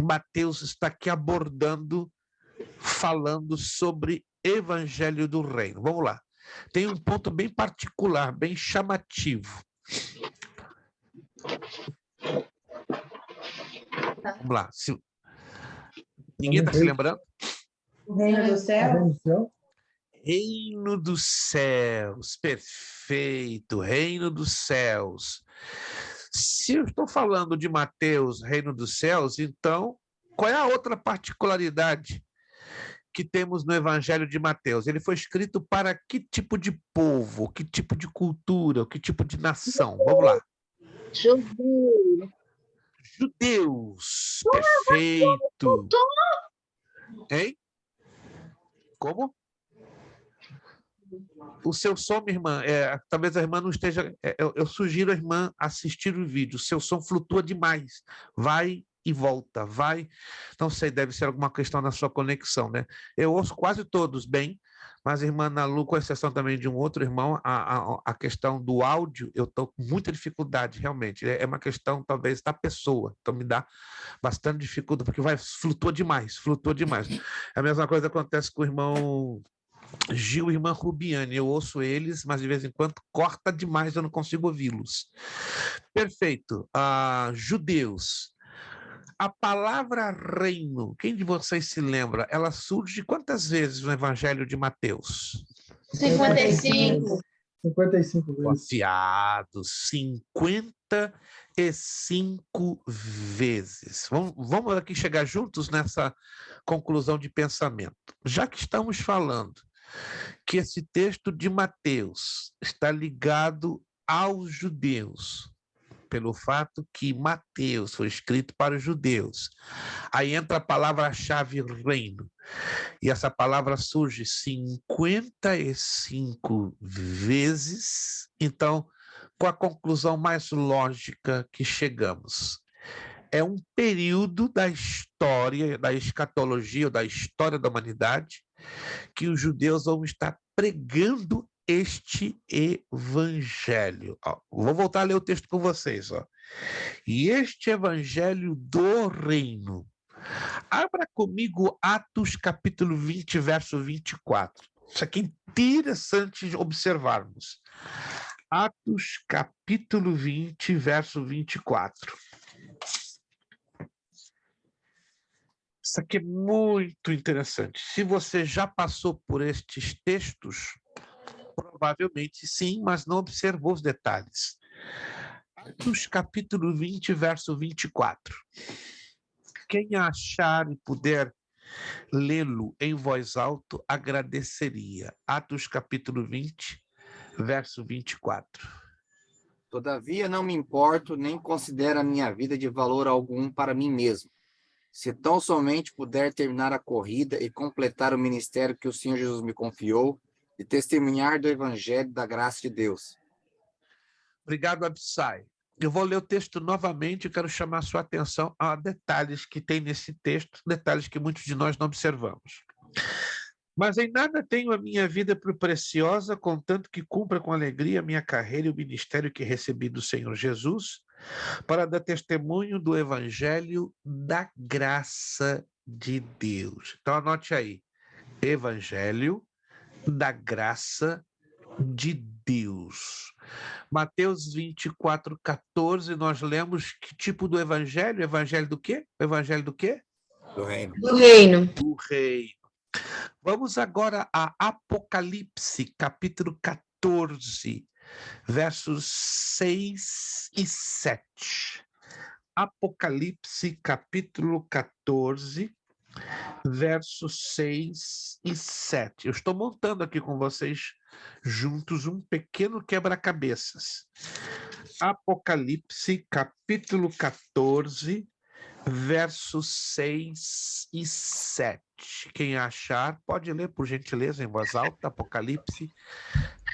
Mateus está aqui abordando, falando sobre Evangelho do Reino? Vamos lá. Tem um ponto bem particular, bem chamativo. Vamos lá. Ninguém está se lembrando? O reino do céu? Reino dos céus, perfeito, reino dos céus. Se eu estou falando de Mateus, reino dos céus, então, qual é a outra particularidade que temos no Evangelho de Mateus? Ele foi escrito para que tipo de povo, que tipo de cultura, que tipo de nação? Vamos lá. Judeus, perfeito. Hein? Como? O seu som, minha irmã, talvez a irmã não esteja... eu sugiro a irmã assistir o vídeo. O seu som flutua demais. Vai e volta, vai... Não sei, deve ser alguma questão na sua conexão, né? Eu ouço quase todos bem, mas a irmã Ana Lu, com exceção também de um outro irmão, a questão do áudio, eu estou com muita dificuldade, realmente. É uma questão, talvez, da pessoa. Então, me dá bastante dificuldade, porque flutua demais, flutua demais. A mesma coisa acontece com o irmão Gil e irmã Rubiane, eu ouço eles, mas de vez em quando corta demais, eu não consigo ouvi-los. Perfeito. Judeus. A palavra reino, quem de vocês se lembra? Ela surge quantas vezes no Evangelho de Mateus? 55. 55 vezes. Afiado, 55 vezes. Vamos aqui chegar juntos nessa conclusão de pensamento. Já que estamos falando que esse texto de Mateus está ligado aos judeus, pelo fato que Mateus foi escrito para os judeus. Aí entra a palavra-chave reino. E essa palavra surge 55 vezes. Então, com a conclusão mais lógica que chegamos. É um período da história, da escatologia, da história da humanidade, que os judeus vão estar pregando este evangelho. Vou voltar a ler o texto com vocês. E este evangelho do reino. Abra comigo Atos capítulo 20, verso 24. Isso aqui é interessante observarmos. Atos capítulo 20, verso 24. Isso aqui é muito interessante. Se você já passou por estes textos, provavelmente sim, mas não observou os detalhes. Atos capítulo 20, verso 24. Quem achar e puder lê-lo em voz alta, agradeceria. Atos capítulo 20, verso 24. Todavia não me importo, nem considero a minha vida de valor algum para mim mesmo, se tão somente puder terminar a corrida e completar o ministério que o Senhor Jesus me confiou, de testemunhar do evangelho da graça de Deus. Obrigado, Absai. Eu vou ler o texto novamente e quero chamar a sua atenção a detalhes que tem nesse texto, detalhes que muitos de nós não observamos. Mas em nada tenho a minha vida por preciosa, contanto que cumpra com alegria a minha carreira e o ministério que recebi do Senhor Jesus, para dar testemunho do evangelho da graça de Deus. Então anote aí, evangelho da graça de Deus. Mateus 24, 14, nós lemos que tipo do evangelho? Evangelho do quê? Evangelho do quê? Do reino. Do reino. Do reino. Vamos agora a Apocalipse, capítulo 14, versos 6 e 7. Apocalipse, capítulo 14, versos 6 e 7. Eu estou montando aqui com vocês juntos um pequeno quebra-cabeças. Apocalipse, capítulo 14, versos 6 e 7. Quem achar, pode ler, por gentileza, em voz alta, Apocalipse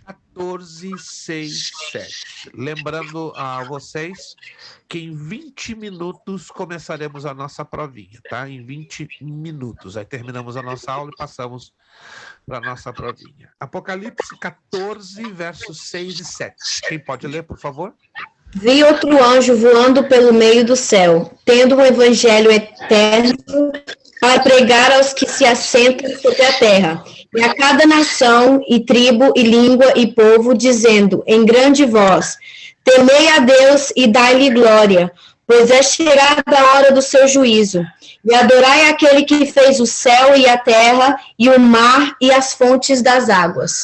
14, 6, 7. Lembrando a vocês que em 20 minutos começaremos a nossa provinha, tá? Em 20 minutos. Aí terminamos a nossa aula e passamos para a nossa provinha. Apocalipse 14, versos 6 e 7. Quem pode ler, por favor? Vi outro anjo voando pelo meio do céu, tendo um evangelho eterno para pregar aos que se assentam sobre a terra, e a cada nação, e tribo, e língua, e povo, dizendo em grande voz: temei a Deus e dai-lhe glória, pois é chegada a hora do seu juízo, e adorai aquele que fez o céu e a terra, e o mar e as fontes das águas.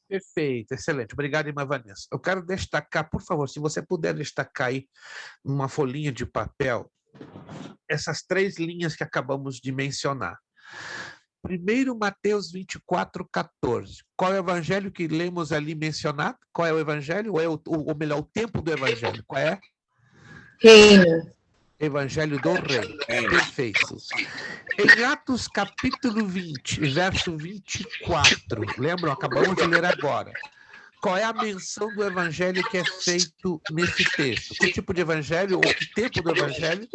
Perfeito, excelente. Obrigado, irmã Vanessa. Eu quero destacar, por favor, se você puder destacar aí numa folhinha de papel, essas 3 linhas que acabamos de mencionar. Primeiro, Mateus 24, 14. Qual é o evangelho que lemos ali mencionado? Qual é o evangelho? Ou melhor, o tempo do evangelho? Qual é? Reino. Evangelho do Rei. Perfeito. Em Atos capítulo 20, verso 24, lembram? Acabamos de ler agora. Qual é a menção do evangelho que é feito nesse texto? Que tipo de evangelho ou que tempo do evangelho?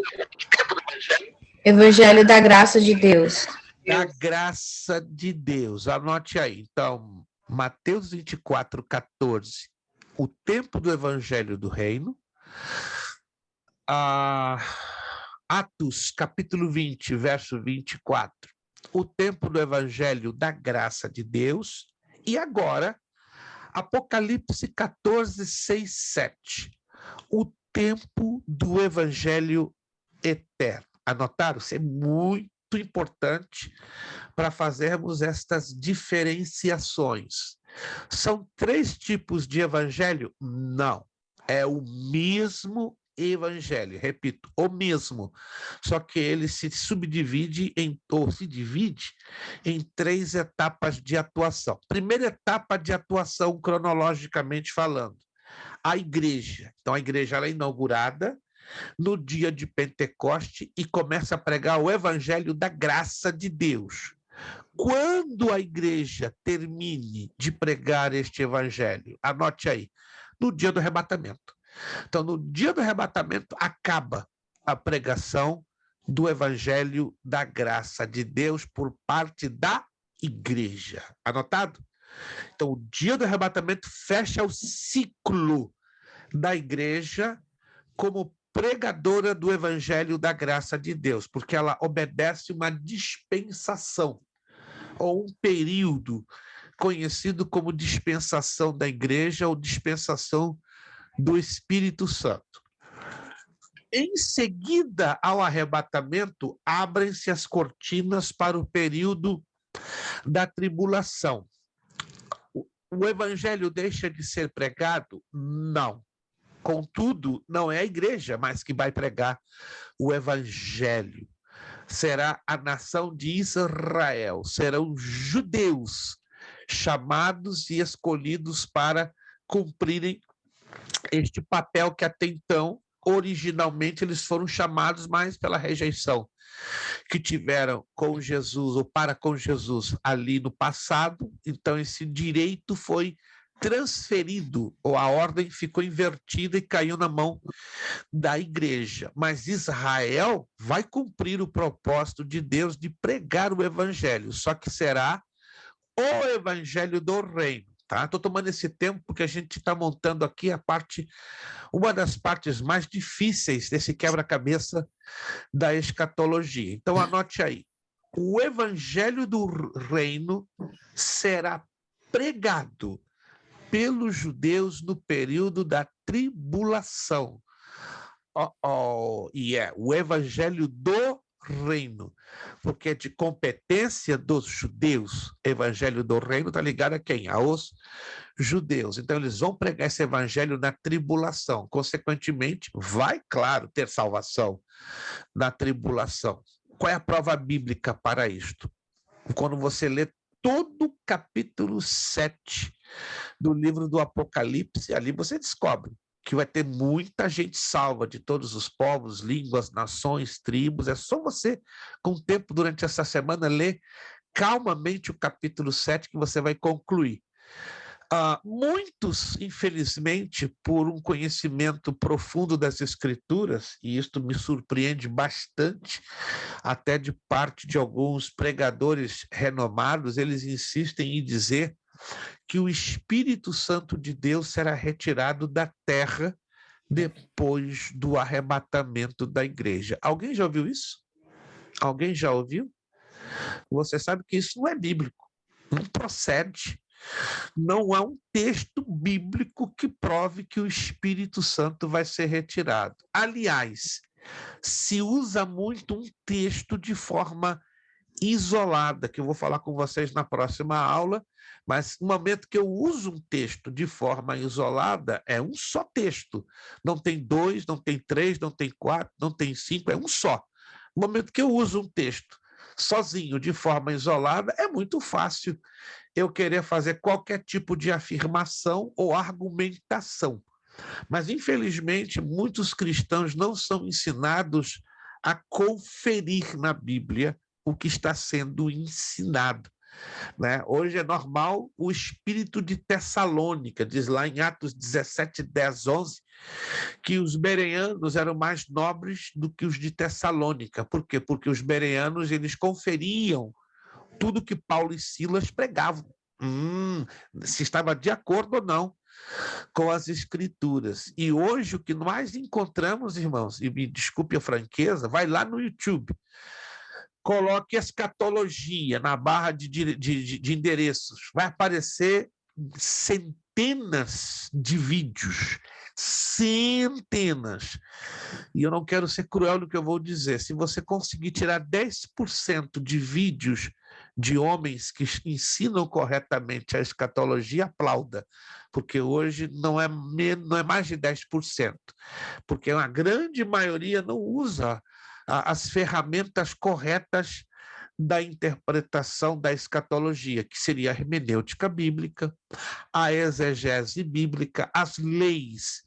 Evangelho da graça de Deus. Da graça de Deus. Anote aí. Então, Mateus 24, 14. O tempo do evangelho do reino. Atos, capítulo 20, verso 24. o tempo do evangelho da graça de Deus, e agora, Apocalipse 14, 6, 7, o tempo do evangelho eterno. Anotaram? Isso é muito importante para fazermos estas diferenciações. São 3 tipos de evangelho? Não. É o mesmo evangelho, repito, o mesmo, só que ele se subdivide se divide em 3 etapas de atuação. Primeira etapa de atuação, cronologicamente falando, a igreja. Então, a igreja ela é inaugurada no dia de Pentecoste e começa a pregar o evangelho da graça de Deus. Quando a igreja termine de pregar este evangelho, anote aí, no dia do arrebatamento. Então, no dia do arrebatamento, acaba a pregação do evangelho da graça de Deus por parte da igreja. Anotado? Então, o dia do arrebatamento fecha o ciclo da igreja como pregadora do evangelho da graça de Deus, porque ela obedece uma dispensação, ou um período conhecido como dispensação da igreja ou dispensação do Espírito Santo. Em seguida ao arrebatamento, abrem-se as cortinas para o período da tribulação. O evangelho deixa de ser pregado? Não. Contudo, não é a igreja mais que vai pregar o evangelho. Será a nação de Israel, serão judeus chamados e escolhidos para cumprirem este papel que até então, originalmente, eles foram chamados mais pela rejeição que tiveram com Jesus ou para com Jesus ali no passado. Então, esse direito foi transferido, ou a ordem ficou invertida e caiu na mão da igreja. Mas Israel vai cumprir o propósito de Deus de pregar o evangelho, só que será o evangelho do reino. Tá? Estou tomando esse tempo porque a gente está montando aqui uma das partes mais difíceis desse quebra-cabeça da escatologia. Então, anote aí. O evangelho do reino será pregado pelos judeus no período da tribulação. O evangelho do reino, porque é de competência dos judeus. Evangelho do reino está ligado a quem? Aos judeus. Então, eles vão pregar esse evangelho na tribulação. Consequentemente, vai, claro, ter salvação na tribulação. Qual é a prova bíblica para isto? Quando você lê todo o capítulo 7 do livro do Apocalipse, ali você descobre que vai ter muita gente salva de todos os povos, línguas, nações, tribos. É só você, com o tempo durante essa semana, ler calmamente o capítulo 7 que você vai concluir. Muitos, infelizmente, por um conhecimento profundo das Escrituras, e isto me surpreende bastante, até de parte de alguns pregadores renomados, eles insistem em dizer que o Espírito Santo de Deus será retirado da terra depois do arrebatamento da igreja. Alguém já ouviu isso? Alguém já ouviu? Você sabe que isso não é bíblico, não procede. Não há um texto bíblico que prove que o Espírito Santo vai ser retirado. Aliás, se usa muito um texto de forma isolada, que eu vou falar com vocês na próxima aula, mas no momento que eu uso um texto de forma isolada, é um só texto. Não tem 2, não tem 3, não tem 4, não tem 5, é um só. No momento que eu uso um texto sozinho, de forma isolada, é muito fácil eu querer fazer qualquer tipo de afirmação ou argumentação. Mas, infelizmente, muitos cristãos não são ensinados a conferir na Bíblia o que está sendo ensinado. Né? Hoje é normal o espírito de Tessalônica, diz lá em Atos 17, 10, 11, que os bereanos eram mais nobres do que os de Tessalônica. Por quê? Porque os bereanos, eles conferiam tudo que Paulo e Silas pregavam. Se estava de acordo ou não com as Escrituras. E hoje o que mais encontramos, irmãos, e me desculpe a franqueza, vai lá no YouTube. Coloque escatologia na barra de endereços. Vai aparecer centenas de vídeos. Centenas. E eu não quero ser cruel no que eu vou dizer. Se você conseguir tirar 10% de vídeos de homens que ensinam corretamente a escatologia, aplauda. Porque hoje não é mais de 10%. Porque a grande maioria não usa as ferramentas corretas da interpretação da escatologia, que seria a hermenêutica bíblica, a exegese bíblica, as leis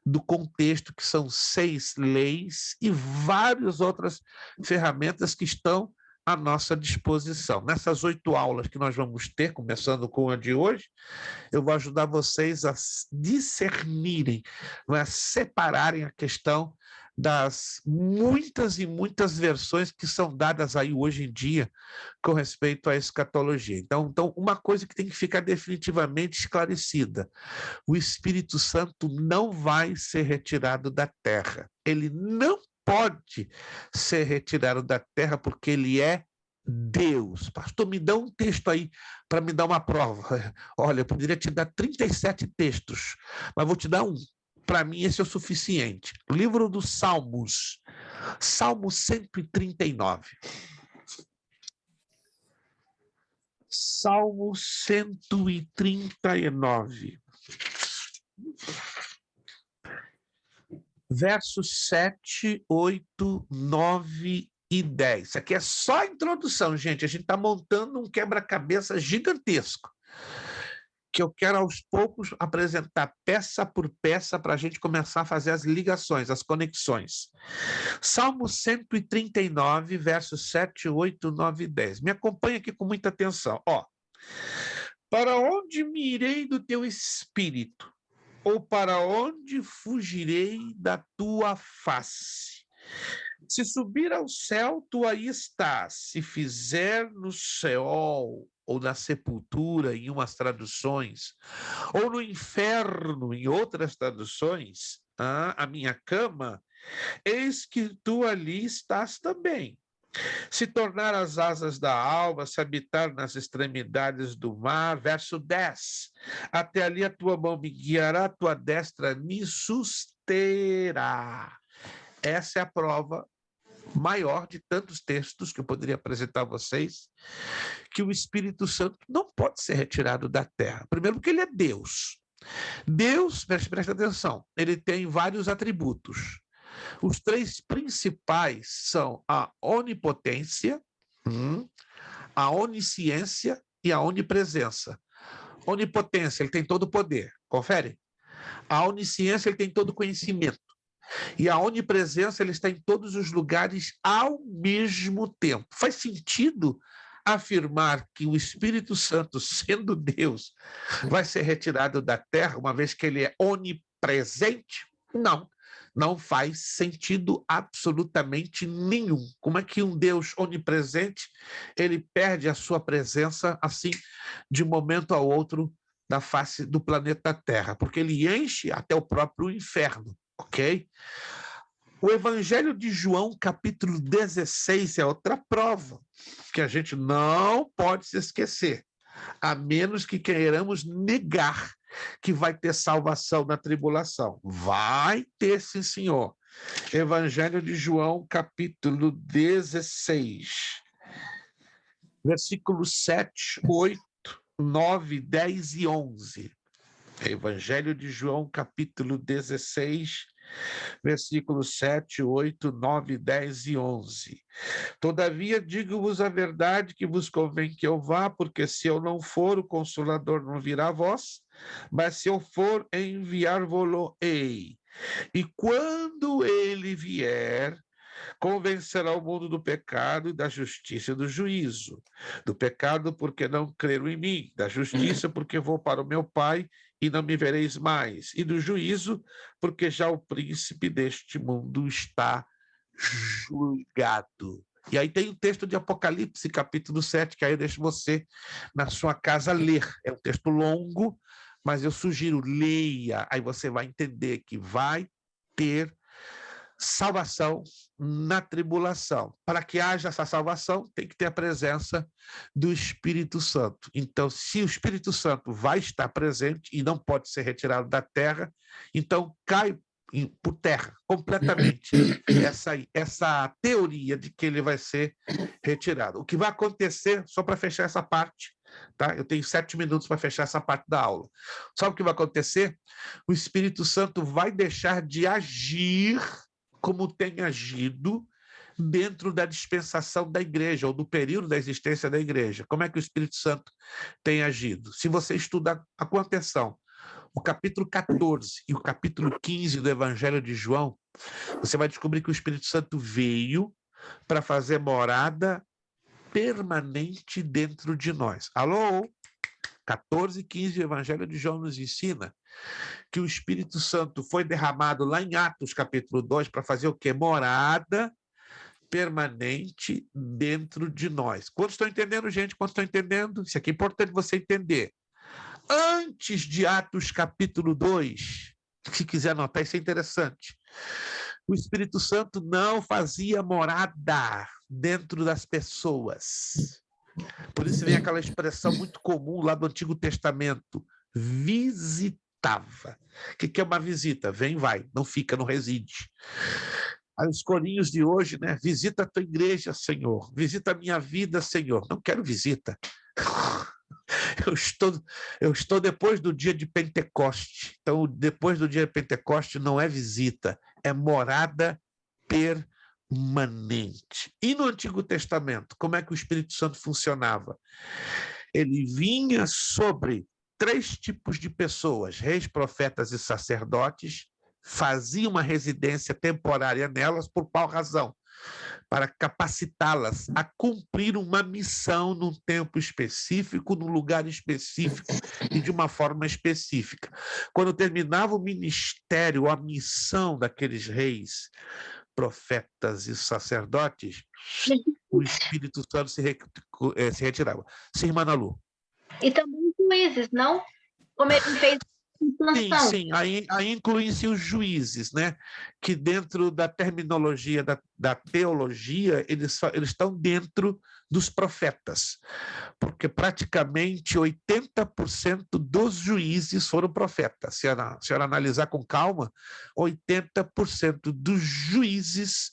do contexto, que são 6 leis, e várias outras ferramentas que estão à nossa disposição. Nessas 8 aulas que nós vamos ter, começando com a de hoje, eu vou ajudar vocês a discernirem, a separarem a questão das muitas e muitas versões que são dadas aí hoje em dia com respeito à escatologia. Então, uma coisa que tem que ficar definitivamente esclarecida: o Espírito Santo não vai ser retirado da terra. Ele não pode ser retirado da terra porque ele é Deus. Pastor, me dá um texto aí para me dar uma prova. Olha, eu poderia te dar 37 textos, mas vou te dar um. Para mim, esse é o suficiente. Livro dos Salmos, Salmo 139. Salmo 139. Versos 7, 8, 9 e 10. Isso aqui é só a introdução, gente. A gente está montando um quebra-cabeça gigantesco, que eu quero aos poucos apresentar peça por peça para a gente começar a fazer as ligações, as conexões. Salmo 139, versos 7, 8, 9 e 10. Me acompanha aqui com muita atenção. Para onde me irei do teu espírito? Ou para onde fugirei da tua face? Se subir ao céu, tu aí estás. Se fizer no Seol, ou na sepultura, em umas traduções, ou no inferno, em outras traduções, a minha cama, eis que tu ali estás também. Se tornar as asas da alva, se habitar nas extremidades do mar, verso 10, até ali a tua mão me guiará, a tua destra me susterá. Essa é a prova maior de tantos textos que eu poderia apresentar a vocês, que o Espírito Santo não pode ser retirado da terra. Primeiro porque ele é Deus. Deus, presta atenção, ele tem vários atributos. Os 3 principais são a onipotência, a onisciência e a onipresença. Onipotência, ele tem todo o poder, confere? A onisciência, ele tem todo o conhecimento. E a onipresença, ele está em todos os lugares ao mesmo tempo. Faz sentido afirmar que o Espírito Santo, sendo Deus, vai ser retirado da terra, uma vez que ele é onipresente? Não. Não faz sentido absolutamente nenhum. Como é que um Deus onipresente, ele perde a sua presença assim, de um momento ao outro, da face do planeta Terra? Porque ele enche até o próprio inferno, ok? O Evangelho de João, capítulo 16, é outra prova que a gente não pode se esquecer, a menos que queiramos negar que vai ter salvação na tribulação. Vai ter, sim, senhor. Evangelho de João, capítulo 16, versículos 7, 8, 9, 10 e 11. Evangelho de João, capítulo 16, versículos 7, 8, 9, 10 e 11. Todavia, digo-vos a verdade, que vos convém que eu vá, porque se eu não for, o Consolador não virá a vós, mas se eu for, enviar-vos-ei. E quando ele vier, convencerá o mundo do pecado, da justiça e do juízo. Do pecado, porque não creram em mim. Da justiça, porque vou para o meu Pai e não me vereis mais. E do juízo, porque já o príncipe deste mundo está julgado. E aí tem o texto de Apocalipse, capítulo 7, que aí eu deixo você na sua casa ler. É um texto longo, mas eu sugiro, leia. Aí você vai entender que vai ter salvação na tribulação. Para que haja essa salvação, tem que ter a presença do Espírito Santo. Então, se o Espírito Santo vai estar presente e não pode ser retirado da terra, então cai por terra completamente essa teoria de que ele vai ser retirado. O que vai acontecer, só para fechar essa parte, tá? Eu tenho 7 minutos para fechar essa parte da aula. Sabe o que vai acontecer? O Espírito Santo vai deixar de agir como tem agido dentro da dispensação da igreja, ou do período da existência da igreja. Como é que o Espírito Santo tem agido? Se você estudar com atenção o capítulo 14 e o capítulo 15 do Evangelho de João, você vai descobrir que o Espírito Santo veio para fazer morada permanente dentro de nós. Alô? 14 e 15 do Evangelho de João nos ensina que o Espírito Santo foi derramado lá em Atos, capítulo 2, para fazer o quê? Morada permanente dentro de nós. Quantos estão entendendo, gente? Quantos estão entendendo? Isso aqui é importante você entender. Antes de Atos capítulo 2, se quiser anotar, isso é interessante. O Espírito Santo não fazia morada dentro das pessoas. Por isso vem aquela expressão muito comum lá do Antigo Testamento, visitava. O que é uma visita? Vem, vai, não fica, não reside. Aí os corinhos de hoje, né? Visita a tua igreja, Senhor. Visita a minha vida, Senhor. Não quero visita. Eu estou depois do dia de Pentecoste. Então, depois do dia de Pentecoste não é visita, é morada permanente. E no Antigo Testamento, como é que o Espírito Santo funcionava? Ele vinha sobre 3 tipos de pessoas, reis, profetas e sacerdotes, fazia uma residência temporária nelas por qual razão? Para capacitá-las a cumprir uma missão num tempo específico, num lugar específico e de uma forma específica. Quando terminava o ministério, a missão daqueles reis, profetas e sacerdotes, o Espírito Santo se retirava. Sim, irmã Ana Lu. E também juízes, não? Como ele fez Sim, aí incluem-se os juízes, né? Que dentro da terminologia da teologia, eles estão dentro dos profetas, porque praticamente 80% dos juízes foram profetas. Se a senhora analisar com calma, 80% dos juízes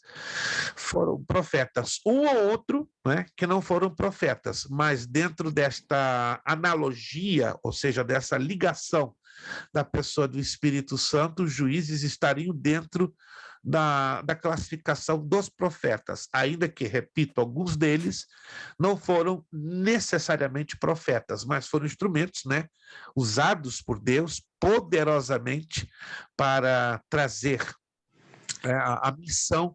foram profetas. Um ou outro, né, que não foram profetas, mas dentro desta analogia, ou seja, dessa ligação da pessoa do Espírito Santo, os juízes estariam dentro da classificação dos profetas, ainda que, repito, alguns deles não foram necessariamente profetas, mas foram instrumentos, né, usados por Deus poderosamente para trazer a missão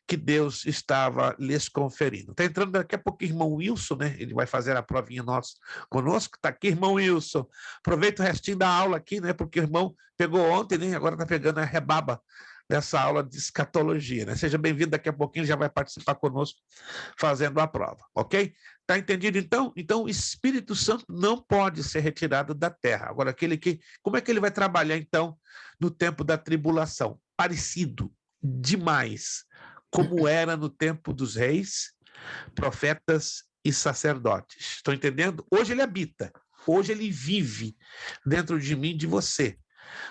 que Deus estava lhes conferindo. Está entrando daqui a pouco o irmão Wilson, né? Ele vai fazer a provinha conosco. Está aqui, irmão Wilson. Aproveita o restinho da aula aqui, né? Porque o irmão pegou ontem, né? Agora está pegando a rebaba dessa aula de escatologia, né? Seja bem-vindo, daqui a pouquinho ele já vai participar conosco fazendo a prova, ok? Está entendido, então? Então, o Espírito Santo não pode ser retirado da terra. Agora, como é que ele vai trabalhar, então, no tempo da tribulação? Parecido demais como era no tempo dos reis, profetas e sacerdotes. Estão entendendo? Hoje ele habita, hoje ele vive dentro de mim, de você.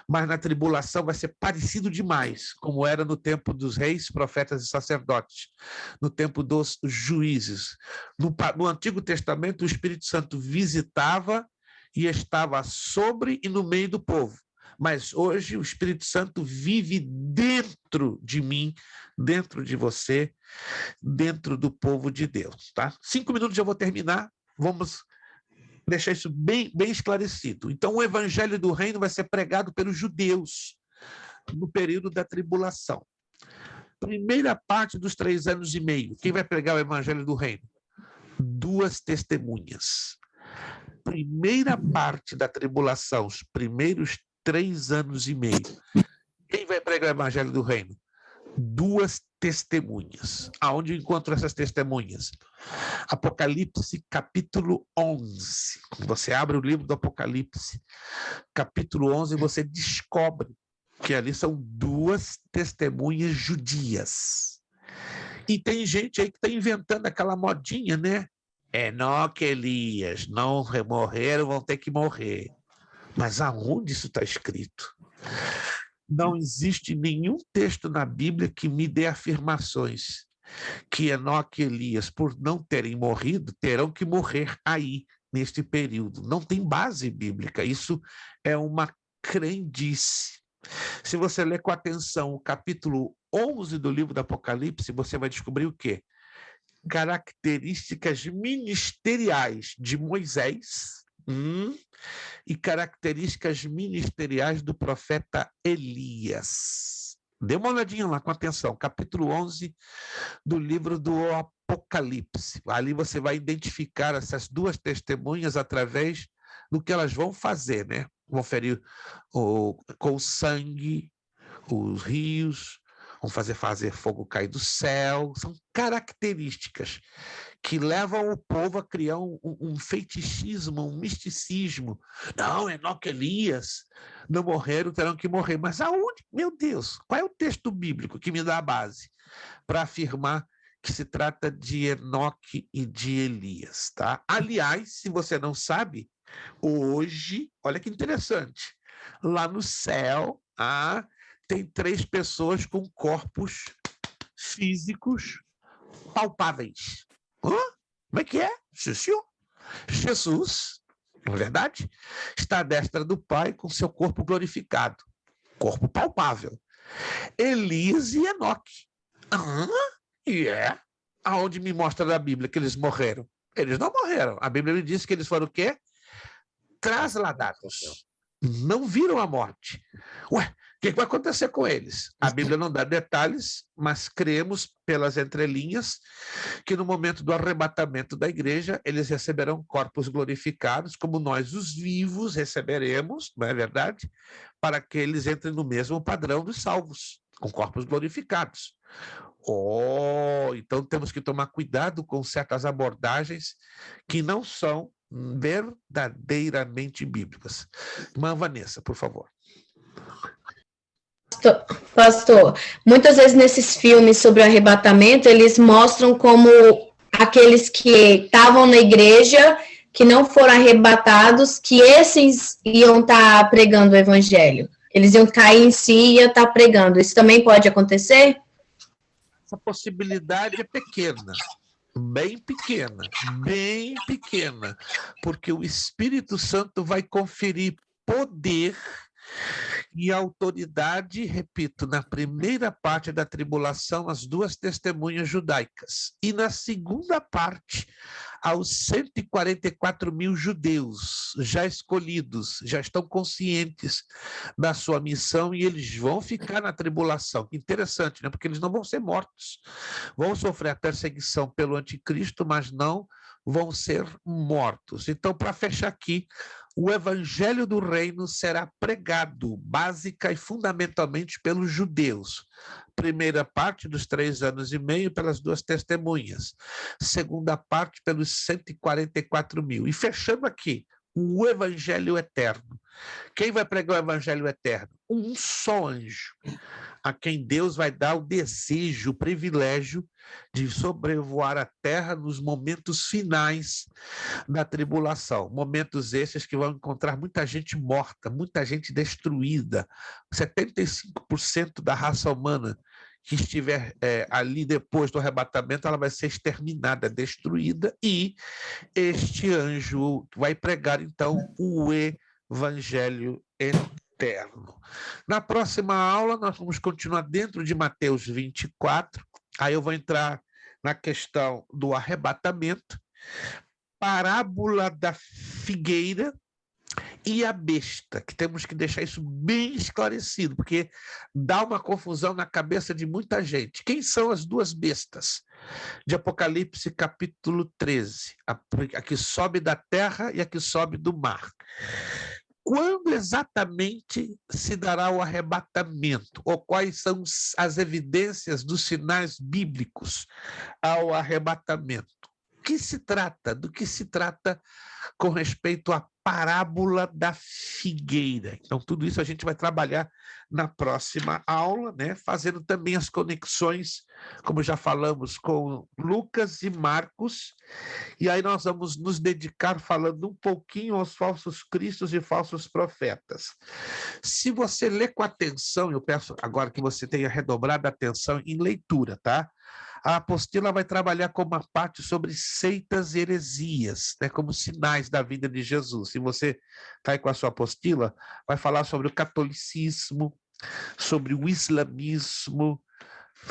Mas na tribulação vai ser parecido demais, como era no tempo dos reis, profetas e sacerdotes, no tempo dos juízes. No Antigo Testamento, o Espírito Santo visitava e estava sobre e no meio do povo. Mas hoje o Espírito Santo vive dentro de mim, dentro de você, dentro do povo de Deus, tá? 5 minutos já vou terminar, vamos deixar isso bem esclarecido. Então, o evangelho do reino vai ser pregado pelos judeus no período da tribulação. Primeira parte dos 3 anos e meio. Quem vai pregar o evangelho do reino? 2 testemunhas. Primeira parte da tribulação, os primeiros 3 anos e meio. Quem vai pregar o evangelho do reino? 2 testemunhas. Aonde eu encontro essas testemunhas? Apocalipse, capítulo 11. Você abre o livro do Apocalipse, capítulo 11, e você descobre porque ali são duas testemunhas judias. E tem gente aí que está inventando aquela modinha, né? Enoque e Elias não morreram, vão ter que morrer. Mas aonde isso está escrito? Não existe nenhum texto na Bíblia que me dê afirmações que Enoque e Elias, por não terem morrido, terão que morrer aí, neste período. Não tem base bíblica. Isso é uma crendice. Se você ler com atenção o capítulo 11 do livro do Apocalipse, você vai descobrir o quê? Características ministeriais de Moisés e características ministeriais do profeta Elias. Dê uma olhadinha lá com atenção, capítulo 11 do livro do Apocalipse. Ali você vai identificar essas duas testemunhas através do que elas vão fazer, né? Vão ferir com sangue os rios, vão fazer fogo cair do céu. São características que levam o povo a criar um fetichismo, um misticismo. Não, Enoque e Elias não morreram, terão que morrer. Mas aonde? Meu Deus, qual é o texto bíblico que me dá a base para afirmar que se trata de Enoque e de Elias, tá? Aliás, se você não sabe, hoje, olha que interessante, lá no céu, tem 3 pessoas com corpos físicos palpáveis. Como é que é? Jesus, na verdade, está à destra do Pai com seu corpo glorificado, corpo palpável. Elias e Enoque. Aonde me mostra na Bíblia que eles morreram? Eles não morreram. A Bíblia me diz que eles foram o quê? Trasladados. Não viram a morte. Ué, o que vai acontecer com eles? A Bíblia não dá detalhes, mas cremos pelas entrelinhas que no momento do arrebatamento da igreja, eles receberão corpos glorificados, como nós, os vivos, receberemos, não é verdade? Para que eles entrem no mesmo padrão dos salvos, com corpos glorificados. Então temos que tomar cuidado com certas abordagens que não são verdadeiramente bíblicas. Irmã Vanessa, por favor. Pastor, muitas vezes nesses filmes sobre o arrebatamento, eles mostram como aqueles que estavam na igreja, que não foram arrebatados, que esses iam estar pregando o evangelho. Eles iam cair em si e iam estar pregando. Isso também pode acontecer? Essa possibilidade é pequena. Bem pequena, porque o Espírito Santo vai conferir poder e autoridade, repito, na primeira parte da tribulação, as 2 testemunhas judaicas, e na segunda parte, aos 144.000 judeus já escolhidos, já estão conscientes da sua missão e eles vão ficar na tribulação. Interessante, né? Porque eles não vão ser mortos, vão sofrer a perseguição pelo anticristo, mas não vão ser mortos. Então, para fechar aqui, o evangelho do reino será pregado básica e fundamentalmente pelos judeus. Primeira parte dos 3 anos e meio pelas 2 testemunhas. Segunda parte pelos 144.000. E fechando aqui, o evangelho eterno. Quem vai pregar o evangelho eterno? Um só anjo, a quem Deus vai dar o desejo, o privilégio de sobrevoar a terra nos momentos finais da tribulação. Momentos esses que vão encontrar muita gente morta, muita gente destruída. 75% da raça humana que estiver ali depois do arrebatamento, ela vai ser exterminada, destruída, e este anjo vai pregar, então, o evangelho eterno. Na próxima aula, nós vamos continuar dentro de Mateus 24, aí eu vou entrar na questão do arrebatamento, parábola da figueira e a besta, que temos que deixar isso bem esclarecido, porque dá uma confusão na cabeça de muita gente. Quem são as 2 bestas? De Apocalipse, capítulo 13, a que sobe da terra e a que sobe do mar. Quando exatamente se dará o arrebatamento? Ou quais são as evidências dos sinais bíblicos ao arrebatamento? que se trata? Do que se trata com respeito à parábola da figueira. Então, tudo isso a gente vai trabalhar na próxima aula, né? Fazendo também as conexões, como já falamos, com Lucas e Marcos. E aí nós vamos nos dedicar falando um pouquinho aos falsos cristos e falsos profetas. Se você lê com atenção, eu peço agora que você tenha redobrado a atenção em leitura, tá? A apostila vai trabalhar com uma parte sobre seitas e heresias, né, como sinais da vida de Jesus. Se você está aí com a sua apostila, vai falar sobre o catolicismo, sobre o islamismo,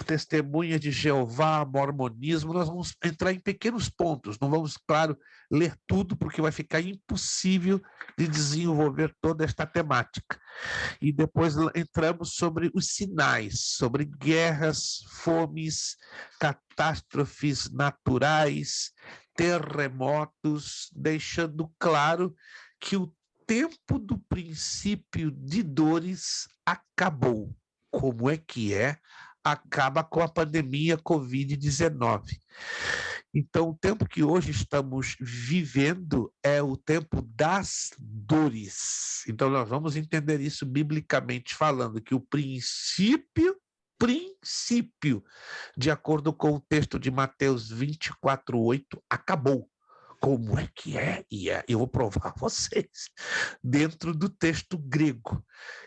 testemunha de Jeová, mormonismo. Nós vamos entrar em pequenos pontos, não vamos, claro, ler tudo, porque vai ficar impossível de desenvolver toda esta temática. E depois entramos sobre os sinais, sobre guerras, fomes, catástrofes naturais, terremotos, deixando claro que o tempo do princípio de dores acabou. Como é que é? Acaba com a pandemia Covid-19. Então, o tempo que hoje estamos vivendo é o tempo das dores. Então, nós vamos entender isso biblicamente falando, que o princípio, de acordo com o texto de Mateus 24:8, acabou. Como é que é? E eu vou provar a vocês, dentro do texto grego,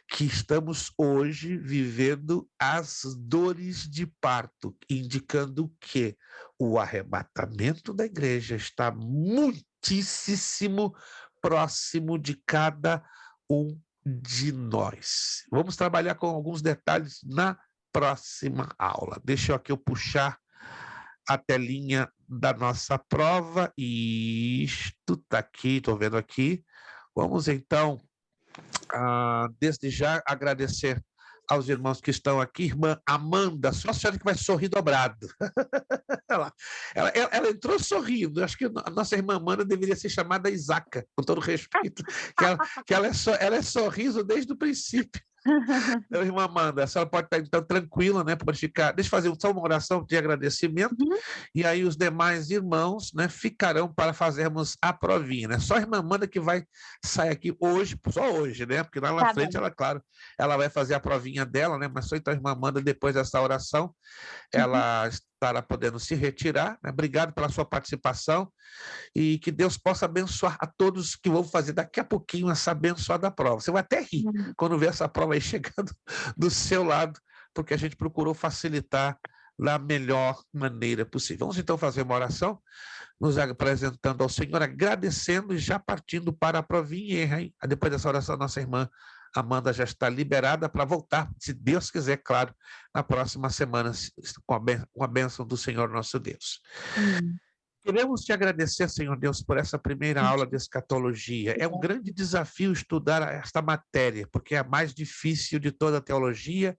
que estamos hoje vivendo as dores de parto, indicando que o arrebatamento da igreja está muitíssimo próximo de cada um de nós. Vamos trabalhar com alguns detalhes na próxima aula. Deixa eu aqui puxar a telinha da nossa prova. Isto está aqui, estou vendo aqui. Vamos, então, desde já, agradecer aos irmãos que estão aqui. Irmã Amanda, só a senhora que vai sorrir dobrado. ela entrou sorrindo. Acho que a nossa irmã Amanda deveria ser chamada Isaca, com todo respeito, que ela é sorriso desde o princípio. Então, irmã Amanda, a senhora pode estar então tranquila, né? Pode ficar. Deixa eu fazer só uma oração de agradecimento, e aí os demais irmãos, né, ficarão para fazermos a provinha, né? Só a irmã Amanda que vai sair aqui hoje, só hoje, né? Porque lá na frente, ela, claro, ela vai fazer a provinha dela, né? Mas só então a irmã Amanda, depois dessa oração, ela estará podendo se retirar, né? Obrigado pela sua participação, e que Deus possa abençoar a todos que vão fazer daqui a pouquinho essa abençoada prova. Você vai até rir quando ver essa prova aí chegando do seu lado, porque a gente procurou facilitar da melhor maneira possível. Vamos então fazer uma oração, nos apresentando ao Senhor, agradecendo e já partindo para a provinha. E depois dessa oração, nossa irmã Amanda já está liberada para voltar, se Deus quiser, claro, na próxima semana, com a bênção do Senhor nosso Deus. Queremos te agradecer, Senhor Deus, por essa primeira aula de escatologia. É um grande desafio estudar esta matéria, porque é a mais difícil de toda a teologia,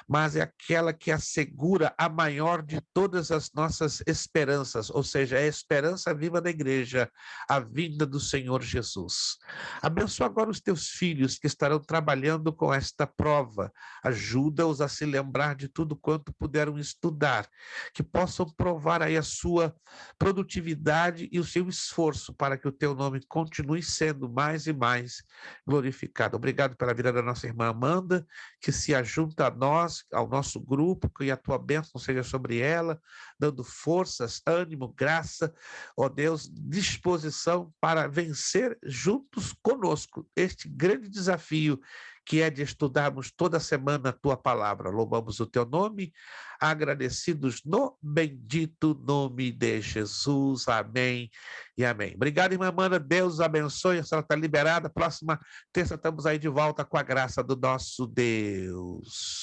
mas é aquela que assegura a maior de todas as nossas esperanças, ou seja, é a esperança viva da igreja, a vinda do Senhor Jesus. Abençoa agora os teus filhos que estarão trabalhando com esta prova. Ajuda-os a se lembrar de tudo quanto puderam estudar, que possam provar aí a sua produtividade e o seu esforço para que o teu nome continue sendo mais e mais glorificado. Obrigado pela vida da nossa irmã Amanda, que se ajunta a nós, ao nosso grupo, que a tua bênção seja sobre ela, dando forças, ânimo, graça, ó Deus, disposição para vencer juntos conosco este grande desafio que é de estudarmos toda semana a tua palavra. Louvamos o teu nome, agradecidos no bendito nome de Jesus. Amém e amém. Obrigado, irmã Amanda. Deus abençoe. A senhora está liberada. Próxima terça estamos aí de volta com a graça do nosso Deus.